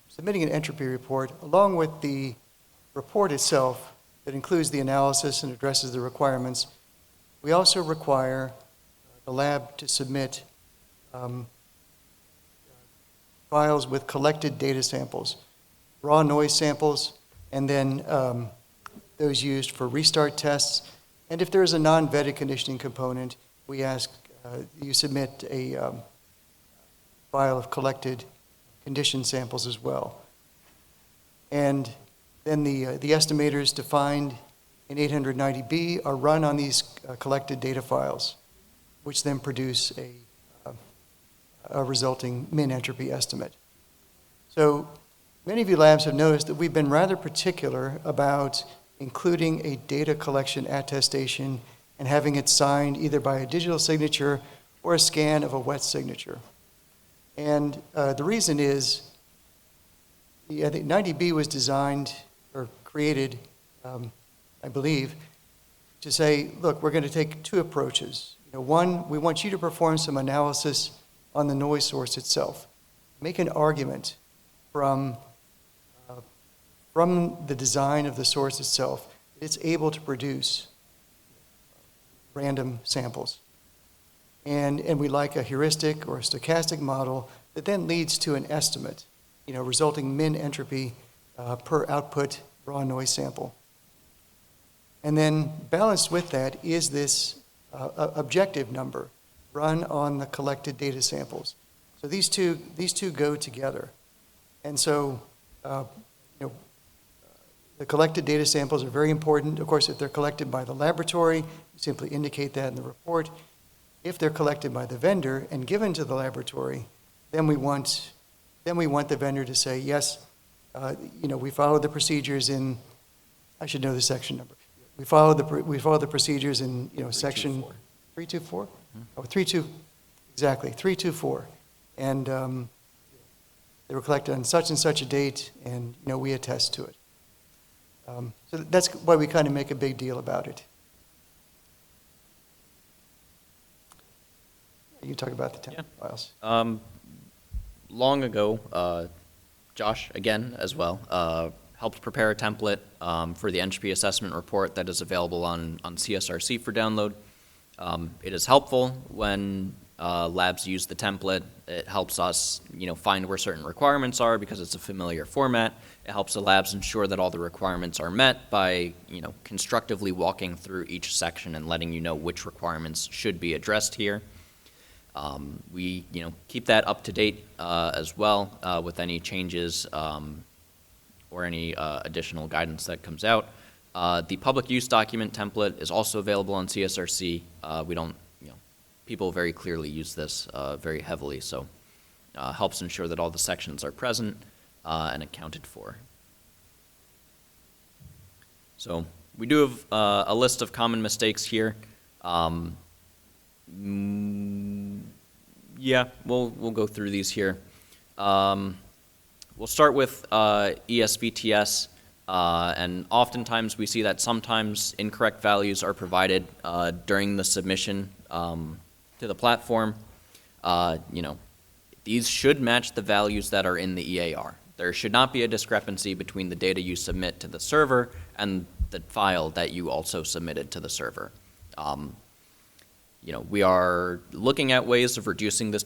submitting an entropy report, along with the report itself that includes the analysis and addresses the requirements, we also require the lab to submit files with collected data samples, raw noise samples, and then those used for restart tests. And if there is a non-vetted conditioning component, we ask you submit a file of collected condition samples as well. And then the estimators defined in 890B are run on these collected data files, which then produce a resulting min entropy estimate. So many of you labs have noticed that we've been rather particular about including a data collection attestation and having it signed either by a digital signature or a scan of a wet signature. And the reason is, I think 90B was designed or created, I believe, to say, look, we're going to take 2 approaches. One, we want you to perform some analysis on the noise source itself. Make an argument from the design of the source itself. It's able to produce random samples. And we like a heuristic or a stochastic model that then leads to an estimate, resulting min entropy per output raw noise sample. And then balanced with that is this objective number run on the collected data samples. So these two go together. And so, the collected data samples are very important. Of course, if they're collected by the laboratory, you simply indicate that in the report. If they're collected by the vendor and given to the laboratory, then we want the vendor to say, yes, we followed the procedures in, I should know the section number. We followed the procedures in, section 324? Mm-hmm. Oh, 32, exactly, 324. And they were collected on such and such a date, and, we attest to it. So that's why we kind of make a big deal about it. You can talk about the temp files. Long ago, Josh, again, as well, helped prepare a template for the entropy assessment report that is available on CSRC for download. It is helpful when labs use the template. It helps us, find where certain requirements are because it's a familiar format. It helps the labs ensure that all the requirements are met by, constructively walking through each section and letting you know which requirements should be addressed here. We, keep that up to date as well with any changes or any additional guidance that comes out. The public use document template is also available on CSRC. We don't, people very clearly use this very heavily, so helps ensure that all the sections are present and accounted for. So we do have a list of common mistakes here. Yeah, we'll go through these here. We'll start with ESVTS, and oftentimes we see that sometimes incorrect values are provided during the submission to the platform. These should match the values that are in the EAR. There should not be a discrepancy between the data you submit to the server and the file that you also submitted to the server. We are looking at ways of reducing this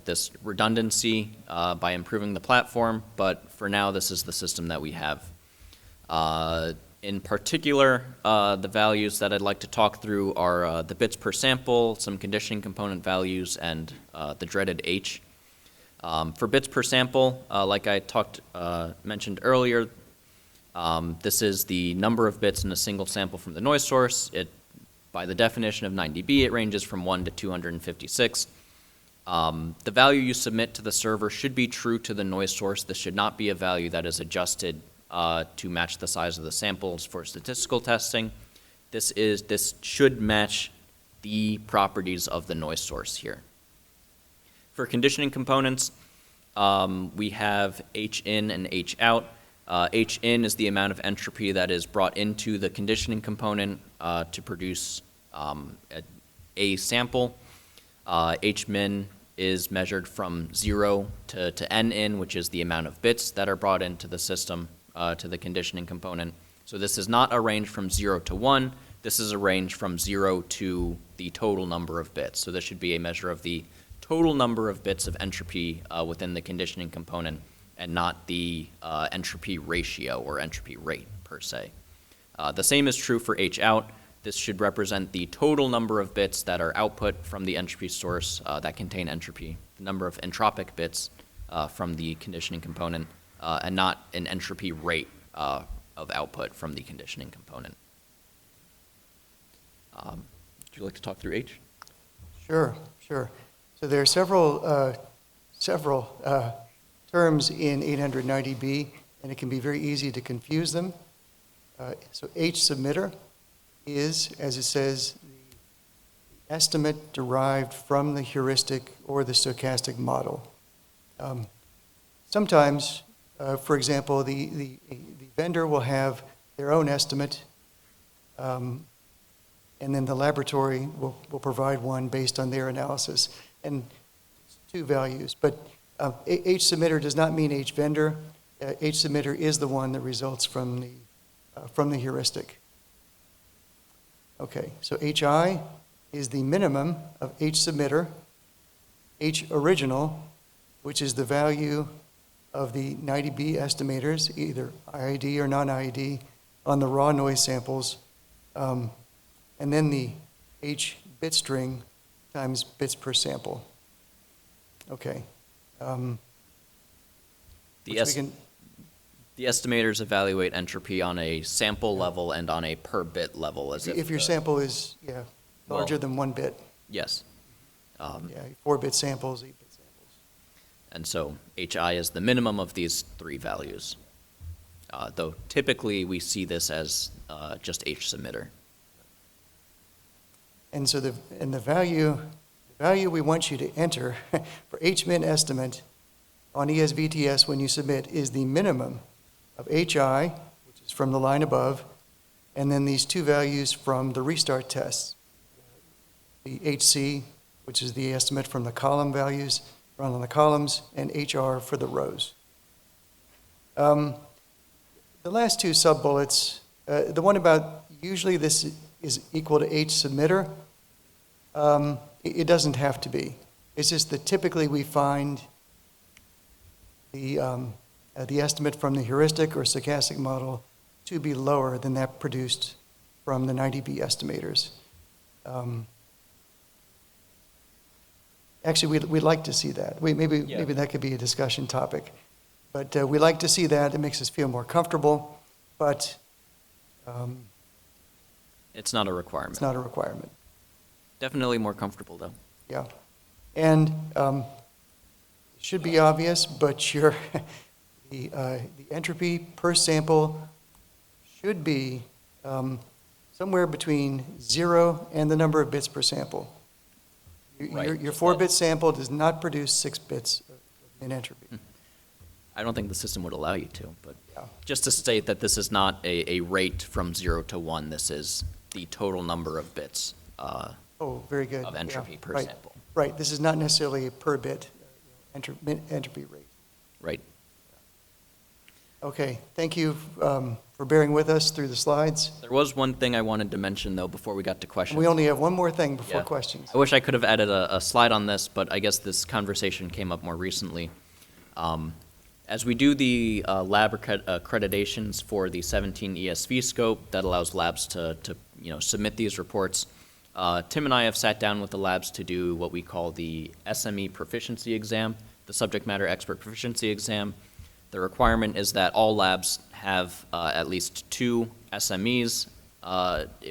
this redundancy by improving the platform, but for now, this is the system that we have. In particular, the values that I'd like to talk through are the bits per sample, some conditioning component values, and the dreaded H. For bits per sample, like I mentioned earlier, this is the number of bits in a single sample from the noise source. By the definition of 9 dB, it ranges from 1 to 256. The value you submit to the server should be true to the noise source. This should not be a value that is adjusted to match the size of the samples for statistical testing. This should match the properties of the noise source here. For conditioning components, we have H in and H out. H in is the amount of entropy that is brought into the conditioning component to produce a sample. H min is measured from 0 to N in, which is the amount of bits that are brought into the system to the conditioning component. So this is not a range from 0 to 1. This is a range from 0 to the total number of bits. So this should be a measure of the total number of bits of entropy within the conditioning component and not the entropy ratio or entropy rate per se. The same is true for H out. This should represent the total number of bits that are output from the entropy source that contain entropy, the number of entropic bits from the conditioning component, and not an entropy rate of output from the conditioning component. Would you like to talk through H? Sure. So there are several terms in 890B, and it can be very easy to confuse them. So H submitter is, as it says, the estimate derived from the heuristic or the stochastic model. Sometimes, for example, the vendor will have their own estimate, and then the laboratory will provide one based on their analysis. And it's two values, but H submitter does not mean H vendor. H submitter is the one that results from the heuristic. Okay, so HI is the minimum of H submitter, H original, which is the value of the 90B estimators, either IID or non-IID, on the raw noise samples, and then the H bit string times bits per sample. Okay. The estimators evaluate entropy on a sample level and on a per bit level, as if your sample is larger than 1 bit. Yes. 4-bit samples, 8-bit samples. And so HI is the minimum of these three values. Though typically we see this as just H submitter. And so the value we want you to enter for H-min estimate on ESVTS when you submit is the minimum of HI, which is from the line above, and then these two values from the restart tests, the HC, which is the estimate from the column values run on the columns, and HR for the rows. The last two sub-bullets, the one about usually this is equal to H submitter, it doesn't have to be. It's just that typically we find the estimate from the heuristic or stochastic model to be lower than that produced from the 90B estimators. Actually, we'd like to see that. Maybe that could be a discussion topic. But we like to see that. It makes us feel more comfortable, but It's not a requirement. it's not a requirement. Definitely more comfortable, though. Yeah. And it should be obvious, but the entropy per sample should be somewhere between 0 and the number of bits per sample. Right. Your 4-bit sample does not produce 6 bits in entropy. I don't think the system would allow you to, but Yeah. just to state that this is not a rate from 0 to 1. This is the total number of bits Oh, very good. of entropy Yeah, per right. sample. Right. This is not necessarily a per bit entropy rate. Right. Okay. Thank you for bearing with us through the slides. There was one thing I wanted to mention, though, before we got to questions. We only have one more thing before Yeah. questions. I wish I could have added a slide on this, but I guess this conversation came up more recently. As we do the lab accreditations for the 17 ESV scope that allows labs to submit these reports, Tim and I have sat down with the labs to do what we call the SME proficiency exam, the subject matter expert proficiency exam. The requirement is that all labs have at least 2 SMEs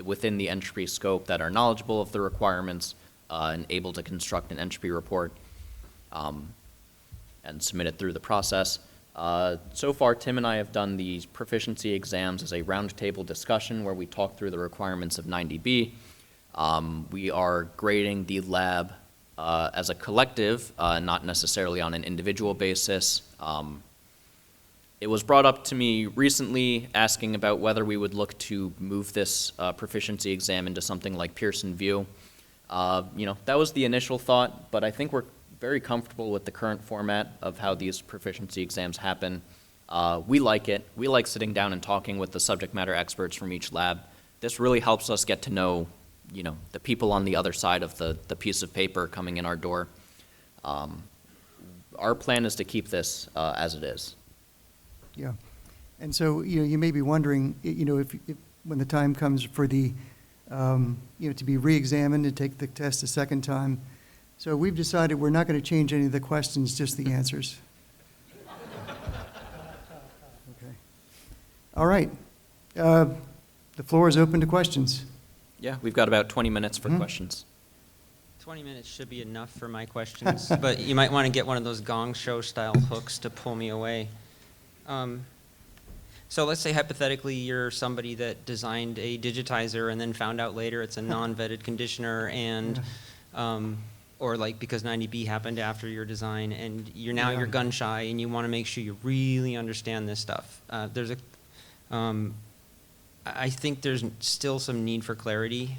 within the entropy scope that are knowledgeable of the requirements and able to construct an entropy report and submit it through the process. So far, Tim and I have done these proficiency exams as a roundtable discussion where we talk through the requirements of 90B. We are grading the lab as a collective, not necessarily on an individual basis. It was brought up to me recently asking about whether we would look to move this proficiency exam into something like Pearson VUE. That was the initial thought, but I think we're very comfortable with the current format of how these proficiency exams happen. We like it. We like sitting down and talking with the subject matter experts from each lab. This really helps us get to know, the people on the other side of the piece of paper coming in our door. Our plan is to keep this as it is. Yeah. And so, you may be wondering, if when the time comes for the, to be re-examined and take the test a second time. So we've decided we're not going to change any of the questions, just the answers. Okay. All right. The floor is open to questions. Yeah, we've got about 20 minutes for questions. 20 minutes should be enough for my questions, but you might want to get one of those gong show style hooks to pull me away. So let's say hypothetically you're somebody that designed a digitizer and then found out later it's a non-vetted conditioner and or like because 90B happened after your design and you're gun shy and you want to make sure you really understand this stuff. I think there's still some need for clarity.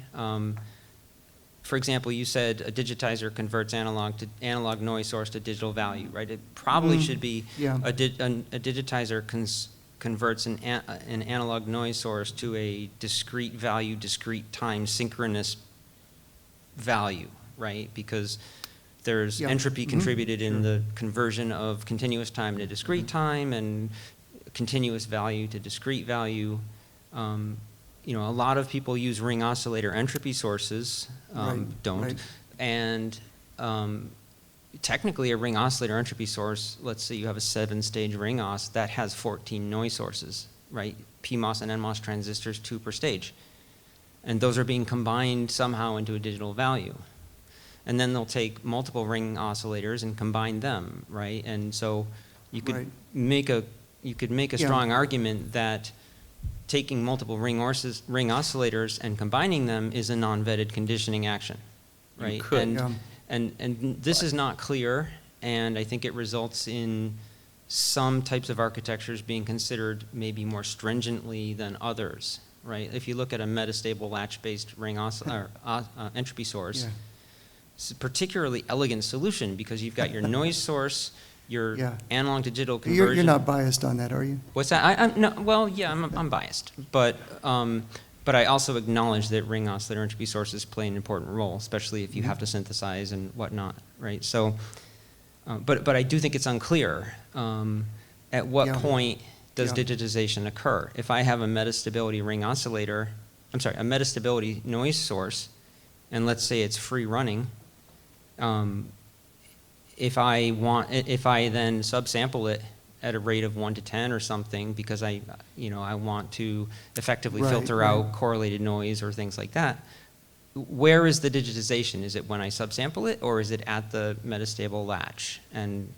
For example, you said a digitizer converts analog noise source to digital value, right? It probably should be a digitizer converts an analog noise source to a discrete value, discrete time, synchronous value, right? Because there's entropy contributed in the conversion of continuous time to discrete time and continuous value to discrete value. A lot of people use ring oscillator entropy sources, don't. Right. And technically a ring oscillator entropy source, let's say you have a 7-stage ring os, that has 14 noise sources, right? PMOS and NMOS transistors, 2 per stage. And those are being combined somehow into a digital value. And then they'll take multiple ring oscillators and combine them, right? And so you could make a strong argument that taking multiple ring oscillators and combining them is a non-vetted conditioning action, right? You could. And this is not clear, and I think it results in some types of architectures being considered maybe more stringently than others, right? If you look at a metastable latch-based ring entropy source, it's a particularly elegant solution because you've got your noise source, your Yeah. analog to digital conversion. You're not biased on that, are you? What's that? I'm no, well, yeah, I'm biased, but I also acknowledge that ring oscillator entropy sources play an important role, especially if you have to synthesize and whatnot, right? So, but I do think it's unclear at what Yeah. point does Yeah. digitization occur. If I have a metastability ring oscillator, I'm sorry, a metastability noise source, and let's say it's free running. If I then subsample it at a rate of 1 to 10 or something, because I want to effectively Right, filter right. out correlated noise or things like that, where is the digitization? Is it when I subsample it, or is it at the metastable latch? And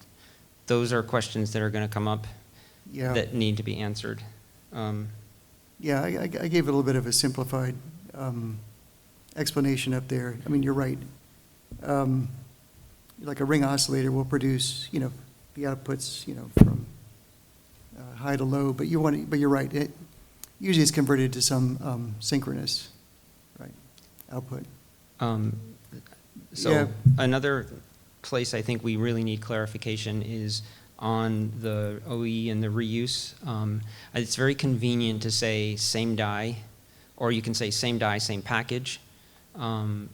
those are questions that are going to come up Yeah. that need to be answered. Yeah, I gave a little bit of a simplified explanation up there. I mean, you're right. Like a ring oscillator will produce, the outputs, from high to low, but you're right. It usually is converted to some synchronous, right, output. So Yeah. another place I think we really need clarification is on the OE and the reuse. It's very convenient to say same die, or you can say same die, same package,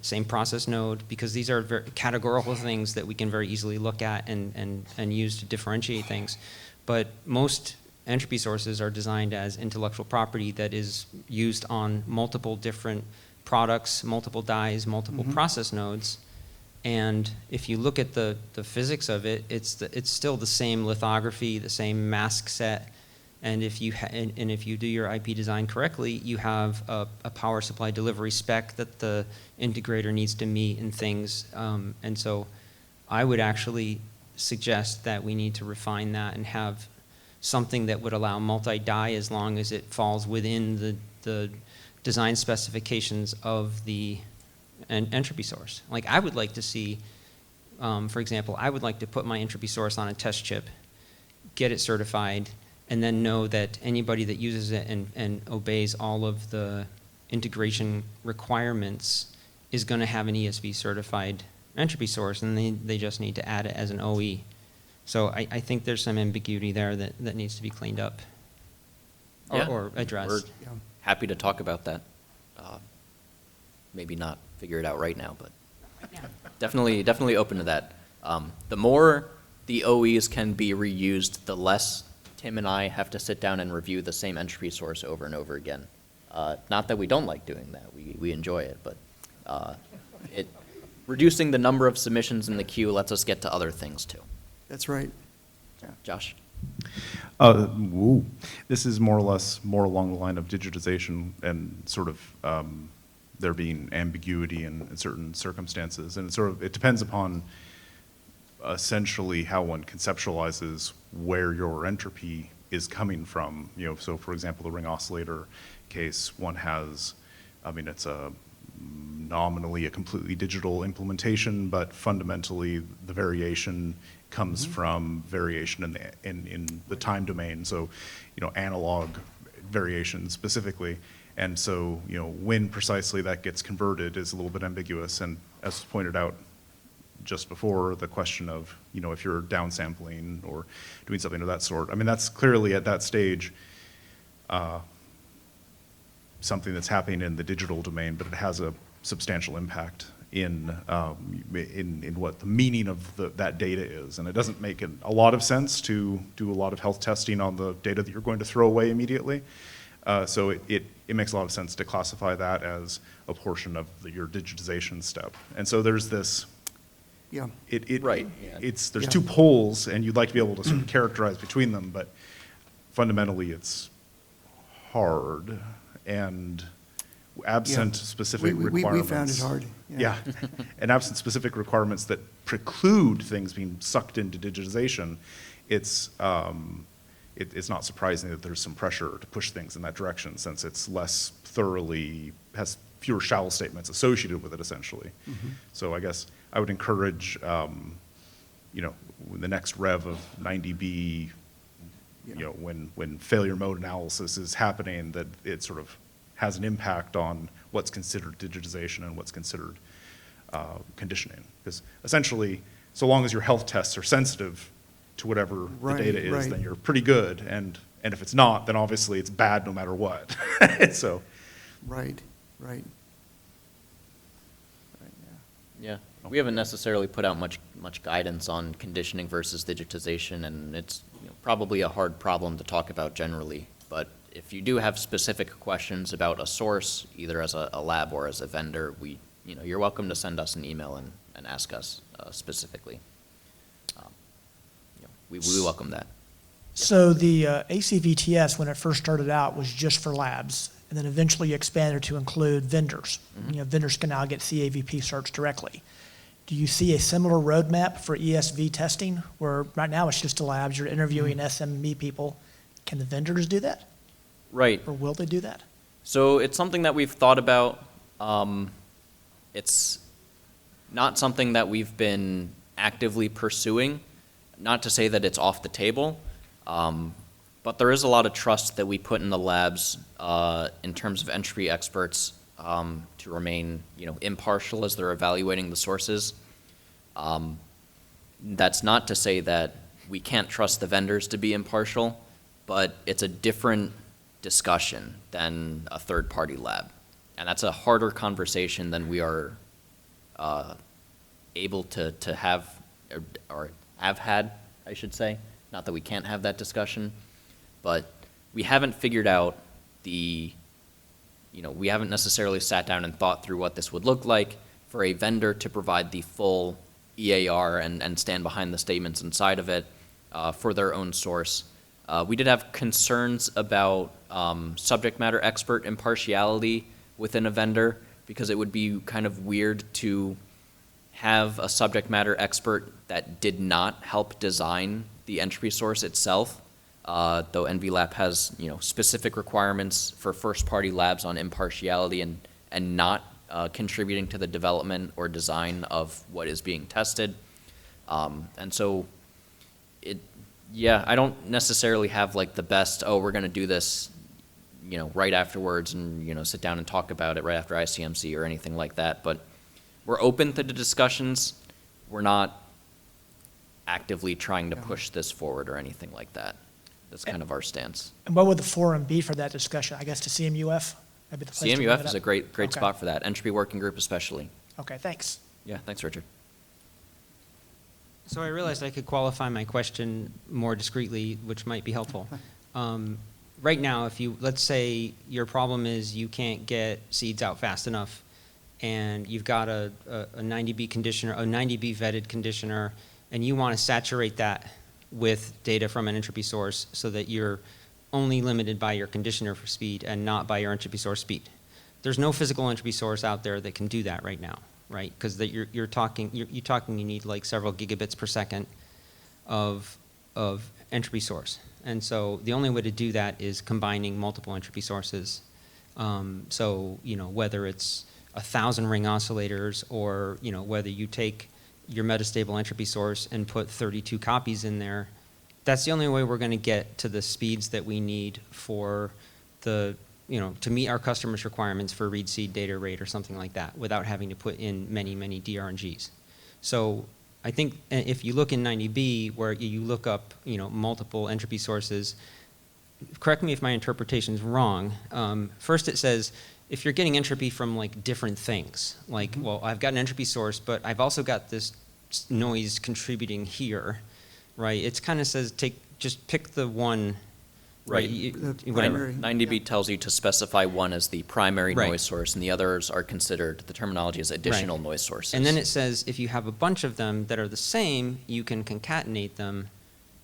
same process node, because these are very categorical things that we can very easily look at and use to differentiate things. But most entropy sources are designed as intellectual property that is used on multiple different products, multiple dies, multiple process nodes. And if you look at the physics of it, it's still the same lithography, the same mask set. And if you do your IP design correctly, you have a power supply delivery spec that the integrator needs to meet and things. And so I would actually suggest that we need to refine that and have something that would allow multi-die as long as it falls within the design specifications of the entropy source. Like I would like to see, for example, I would like to put my entropy source on a test chip, get it certified, and then know that anybody that uses it and obeys all of the integration requirements is going to have an ESV certified entropy source, and they just need to add it as an OE. So I think there's some ambiguity there that needs to be cleaned up Yeah, or addressed. Yeah. Happy to talk about that. Maybe not figure it out right now, but definitely open to that. The more the OEs can be reused, the less Tim and I have to sit down and review the same entropy source over and over again. Not that we don't like doing that, we enjoy it, but reducing the number of submissions in the queue lets us get to other things too. That's right. Josh? This is more or less more along the line of digitization and sort of there being ambiguity in certain circumstances. And it depends upon essentially how one conceptualizes where your entropy is coming from. So for example, the ring oscillator case, one has, it's nominally a completely digital implementation, but fundamentally the variation comes from variation in the time domain. So, analog variation specifically. And so, when precisely that gets converted is a little bit ambiguous. And as was pointed out just before, the question of, if you're downsampling or doing something of that sort, that's clearly at that stage something that's happening in the digital domain, but it has a substantial impact in what the meaning of that data is. And it doesn't make a lot of sense to do a lot of health testing on the data that you're going to throw away immediately. So it makes a lot of sense to classify that as a portion of your digitization step. And so there's this, Yeah. Right. there's Yeah. two poles, and you'd like to be able to sort of characterize between them, but fundamentally it's hard, and absent specific requirements. We found it hard. Yeah, and absent specific requirements that preclude things being sucked into digitization, it's not surprising that there's some pressure to push things in that direction, since it's less thoroughly, has fewer shall statements associated with it, essentially. So I guess I would encourage, the next rev of 90B, when failure mode analysis is happening, that it sort of has an impact on what's considered digitization and what's considered conditioning. Because essentially, so long as your health tests are sensitive to whatever the Right, data is, right. then you're pretty good. And if it's not, then obviously it's bad no matter what. So, Right, right. Yeah, we haven't necessarily put out much guidance on conditioning versus digitization, and it's probably a hard problem to talk about generally. But if you do have specific questions about a source, either as a lab or as a vendor, you're welcome to send us an email and ask us specifically. We welcome that. So the ACVTS, when it first started out, was just for labs, and then eventually expanded to include vendors. Vendors can now get CAVP certs directly. Do you see a similar roadmap for ESV testing, where right now it's just to labs, you're interviewing SME people? Can the vendors do that, Right. or will they do that? So it's something that we've thought about. It's not something that we've been actively pursuing. Not to say that it's off the table, but there is a lot of trust that we put in the labs in terms of entropy experts to remain, impartial as they're evaluating the sources. That's not to say that we can't trust the vendors to be impartial, but it's a different discussion than a third-party lab. And that's a harder conversation than we are able to have, or have had, I should say. Not that we can't have that discussion, but we haven't figured out we haven't necessarily sat down and thought through what this would look like for a vendor to provide the full EAR and stand behind the statements inside of it for their own source. We did have concerns about subject matter expert impartiality within a vendor, because it would be kind of weird to have a subject matter expert that did not help design the entropy source itself, though NVLab has specific requirements for first-party labs on impartiality and not contributing to the development or design of what is being tested. And so I don't necessarily have like the best, we're going to do this right afterwards and sit down and talk about it right after ICMC or anything like that. But we're open to the discussions. We're not actively trying to push this forward or anything like that. That's kind of our stance. And what would the forum be for that discussion? I guess to CMUF? Maybe the place to bring CMUF it is up? a great Okay. spot for that. Entropy Working Group especially. Okay, thanks. Yeah, thanks, Richard. So I realized I could qualify my question more discreetly, which might be helpful. Right now, let's say your problem is you can't get seeds out fast enough, and you've got a 90B conditioner, a 90B vetted conditioner, and you want to saturate that with data from an entropy source so that you're only limited by your conditioner for speed and not by your entropy source speed. There's no physical entropy source out there that can do that right now, right? Because you're talking you need like several gigabits per second of entropy source. And so the only way to do that is combining multiple entropy sources. So, whether it's 1,000 ring oscillators or, whether you take your metastable entropy source and put 32 copies in there, that's the only way we're going to get to the speeds that we need for to meet our customers' requirements for read seed data rate or something like that without having to put in many, many DRNGs. So I think if you look in 90B where you look up, multiple entropy sources, correct me if my interpretation is wrong. First it says, if you're getting entropy from like different things, like, well, I've got an entropy source, but I've also got this noise contributing here, right? It kind of says just pick the one, right? The Whatever. primary. 90B tells you to specify one as the primary Right. noise source, and the others are considered, the terminology is additional noise sources. And then it says if you have a bunch of them that are the same, you can concatenate them,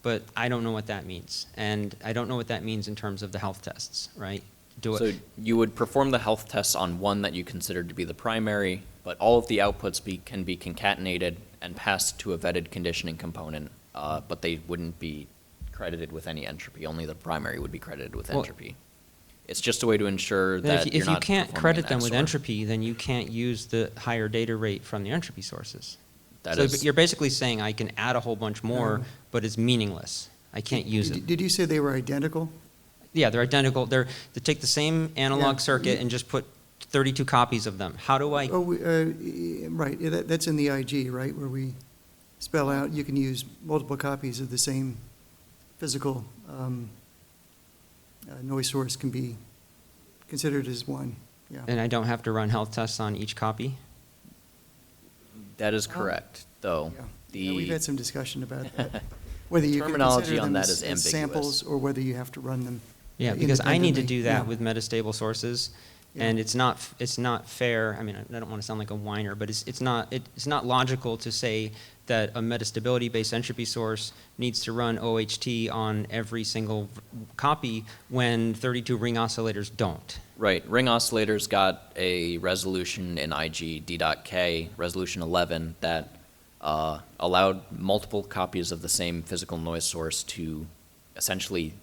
but I don't know what that means. And I don't know what that means in terms of the health tests, right? So you would perform the health tests on one that you consider to be the primary, but all of the outputs can be concatenated and passed to a vetted conditioning component, but they wouldn't be credited with any entropy. Only the primary would be credited with Well, entropy. It's just a way to ensure Then that if you're you not can't performing credit an them with XOR. entropy, then you can't use the higher data rate from the entropy sources. That So is- you're basically saying I can add a whole bunch more, No. but it's meaningless. I can't use it. Did you say they were identical? Yeah, they're identical. They take the same analog Yeah. circuit and just put 32 copies of them. How do I? Oh, right, yeah, that's in the IG, right, where we, spell out, you can use multiple copies of the same physical noise source can be considered as one, yeah. And I don't have to run health tests on each copy? That is correct, though. Yeah. Yeah, we've The, had some discussion about that. Whether you can terminology consider on them that as is ambiguous. samples, or whether you have to run them. Yeah, because I need to do that independently. with metastable sources, Yeah. and it's not fair, I mean, I don't want to sound like a whiner, but it's not logical to say that a metastability-based entropy source needs to run OHT on every single copy when 32 ring oscillators don't. right, ring oscillators got a resolution in IG D.K, resolution 11, that allowed multiple copies of the same physical noise source to essentially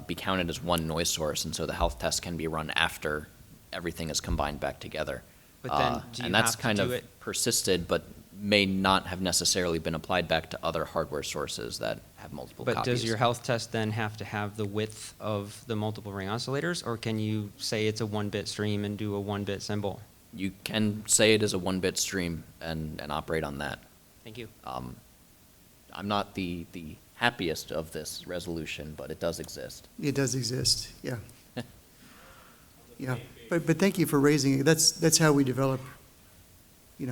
be counted as one noise source, and so the health test can be run after everything is combined back together. But then, do you And that's have to kind do of it? persisted, but may not have necessarily been applied back to other hardware sources that have multiple copies. But does your health test then have to have the width of the multiple ring oscillators, or can you say it's a 1-bit stream and do a 1-bit symbol? You can say it is a 1-bit stream and operate on that. Thank you. I'm not the happiest of this resolution, but it does exist. It does exist, yeah. Yeah, but thank you for raising it. That's how we develop, the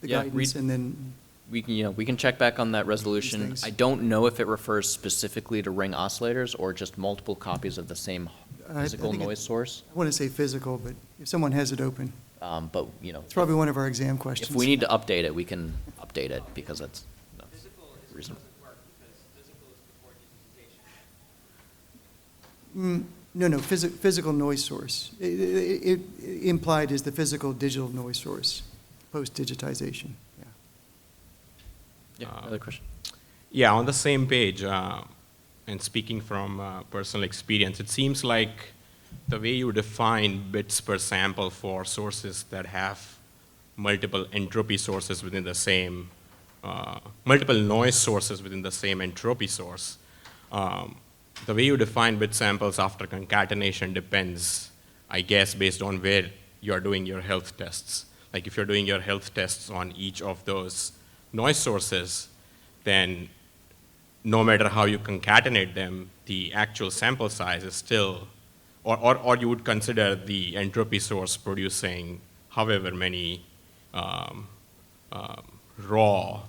Yeah, guidance, and then, We can check back on that resolution. things. I don't know if it refers specifically to ring oscillators or just multiple copies of the same I physical think it- noise source. I want to say physical, but if someone has it open, But, it's probably one of our exam questions. if we need to update it, we can update it because it's reasonable. No, physical noise source. It implied is the physical digital noise source, post-digitization, yeah. Yeah, another question? Yeah, on the same page, and speaking from personal experience, it seems like the way you define bits per sample for sources that have multiple entropy sources within the same, multiple noise sources within the same entropy source, the way you define bit samples after concatenation depends, I guess, based on where you're doing your health tests. Like if you're doing your health tests on each of those noise sources, then no matter how you concatenate them, the actual sample size is still, or you would consider the entropy source producing however many raw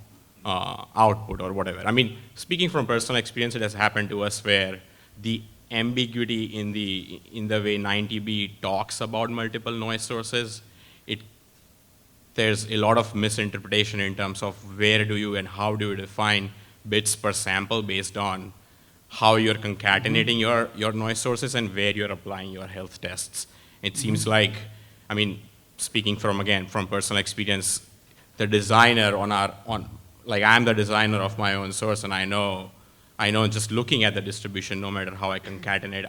output or whatever. I mean, speaking from personal experience, it has happened to us where the ambiguity in the way 90B talks about multiple noise sources, there's a lot of misinterpretation in terms of where do you and how do you define bits per sample based on how you're concatenating your noise sources and where you're applying your health tests. It seems like, I mean, speaking from personal experience, the designer like I'm the designer of my own source, and I know just looking at the distribution, no matter how I concatenate,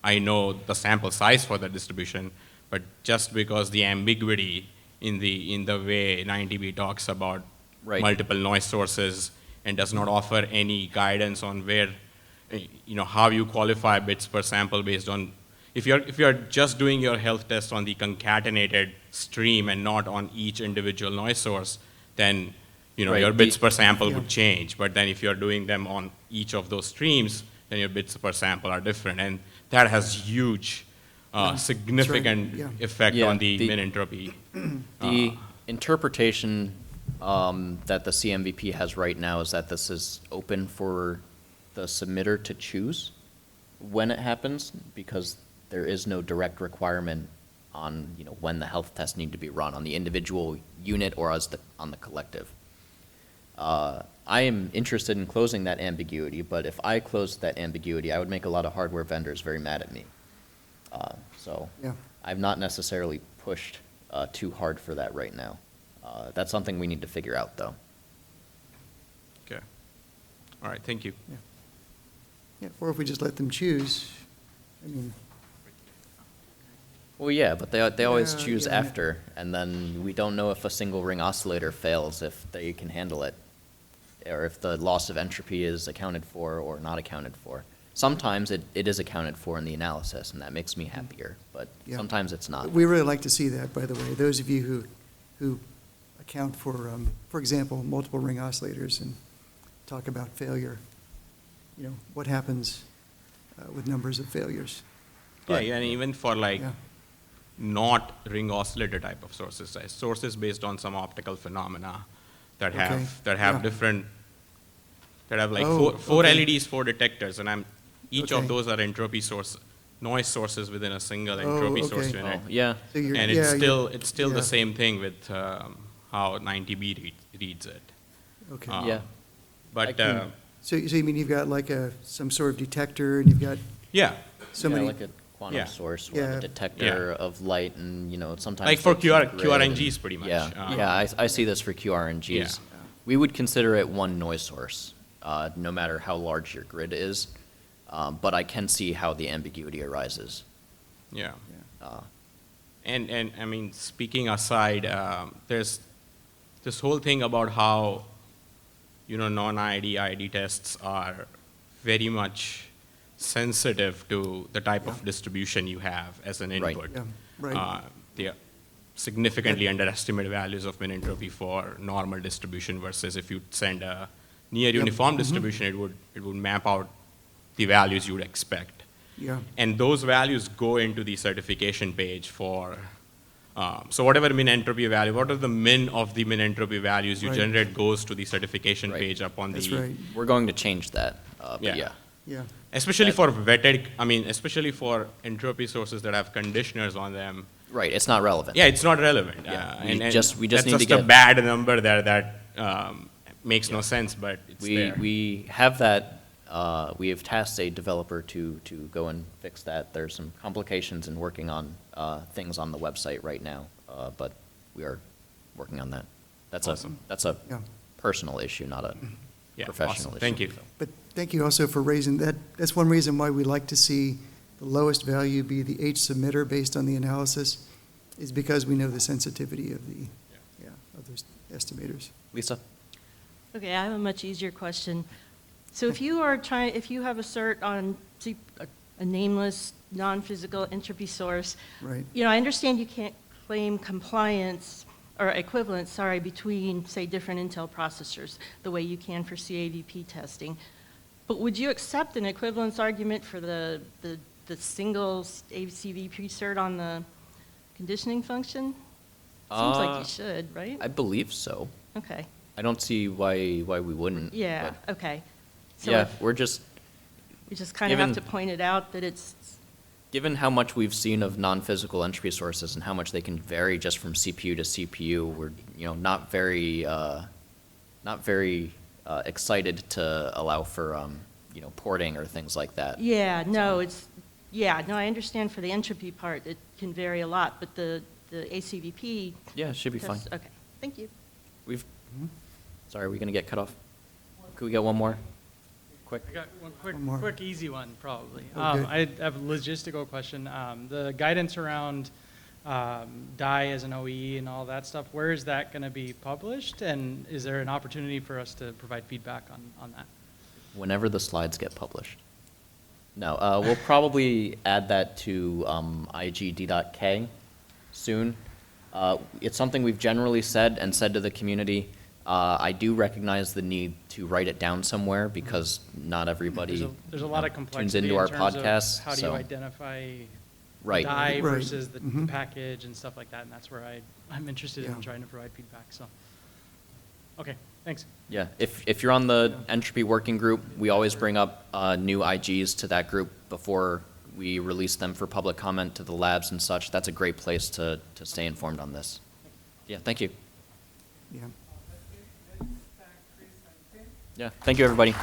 I know the sample size for the distribution, but just because the ambiguity in the way 90B talks about Right. multiple noise sources and does not offer any guidance on where, how you qualify bits per sample based on, if you're just doing your health test on the concatenated stream and not on each individual noise source, then Right. your bits per sample Yeah. would change. But then if you're doing them on each of those streams, then your bits per sample are different. And that has huge, significant yeah. effect Yeah, on the the- min entropy. The interpretation that the CMVP has right now is that this is open for the submitter to choose when it happens, because there is no direct requirement on, when the health tests need to be run on the individual unit or on the collective. I am interested in closing that ambiguity, but if I closed that ambiguity, I would make a lot of hardware vendors very mad at me. So Yeah. I've not necessarily pushed too hard for that right now. That's something we need to figure out, though. Okay. All right, thank you. Yeah, or if we just let them choose, I mean, Well, yeah, but they always Yeah, choose yeah. after, and then we don't know if a single ring oscillator fails, if they can handle it, or if the loss of entropy is accounted for or not accounted for. Sometimes it is accounted for in the analysis, and that makes me happier, but Yeah. sometimes it's not. we really like to see that, by the way. Those of you who account for example, multiple ring oscillators and talk about failure. What happens with numbers of failures? Yeah, and even for like Yeah. not ring oscillator type of sources, right? Sources based on some optical phenomena that Okay. have Yeah. different, that have like Oh, four okay. LEDs, 4 detectors, and each Okay. of those are entropy noise sources within a single Oh, entropy source okay. unit. Oh, yeah, So you're- And yeah, it's still yeah. the same thing with how 90B reads it. Okay. yeah. But I can- So you mean you've got like some sort of detector, and you've got yeah, so Yeah, many? like a quantum Yeah. source or Yeah. a detector of light and, sometimes. Like for they can grid QRNGs and- pretty much. Yeah, yeah, I see this for QRNGs. Yeah. We would consider it one noise source, no matter how large your grid is. But I can see how the ambiguity arises. yeah. Uh, And I mean, speaking aside, there's this whole thing about how, non-ID ID tests are very much sensitive to the type of distribution you have as an Right. input. Yeah, right. They significantly underestimate values of min entropy for normal distribution versus if you send a near uniform distribution, it would map out the values you would expect. Yeah. And those values go into the certification page for, so whatever min entropy value, what are the min of the min entropy values you Right. generate goes to the certification Right. page up on That's the, right. We're going to change that, but Yeah. yeah. Yeah. especially for vetted, especially for entropy sources that have conditioners on them. Right, it's not relevant. Yeah, it's not relevant. Yeah, And we just that's need to just a get- bad number there that makes no sense, but it's there. We have that, we have tasked a developer to go and fix that. There's some complications in working on things on the website right now, but we are working on that. That's Awesome. that's a Yeah. personal issue, not a Yeah, professional awesome. issue. Thank you. so. But thank you also for raising that. That's one reason why we like to see the lowest value be the H submitter based on the analysis, is because we know the sensitivity of of those estimators. Lisa? Okay, I have a much easier question. So if you have a cert on a nameless, non-physical entropy source, Right. I understand you can't claim compliance or equivalence, between, say, different Intel processors, the way you can for CAVP testing. But would you accept an equivalence argument for the single ACVP cert on the conditioning function? Seems like you should, right? I believe so. Okay, I don't see why we wouldn't. yeah, but- okay. So Yeah, if- we're just, we just kind of have to Given- point it out that it's, given how much we've seen of non-physical entropy sources and how much they can vary just from CPU to CPU, we're, not very excited to allow for, porting or things like that. yeah, no, I understand for the entropy part, it can vary a lot, but the ACVP. Yeah, it should be fine. tests- Okay, thank you. We've, sorry, are we gonna get cut off? Could we get one more? Quick? I got One more. quick, easy one, probably. Okay. I have a logistical question. The guidance around DI as an OEE and all that stuff, where is that going to be published? And is there an opportunity for us to provide feedback on that? Whenever the slides get published. No, we'll probably add that to IG.d.k soon. It's something we've generally said to the community. I do recognize the need to write it down somewhere because not everybody There's a lot of tunes complexity into in our terms of podcasts. how do so- you identify the Right. DI Right. versus the Mhm. package and stuff like that, and that's where I'm interested in Yeah. trying to provide feedback, so. Okay, thanks. Yeah, if you're on the entropy working group, we always bring up new IGs to that group before we release them for public comment to the labs and such. That's a great place to stay informed on this. Yeah, thank you. Yeah. Yeah, thank you, everybody.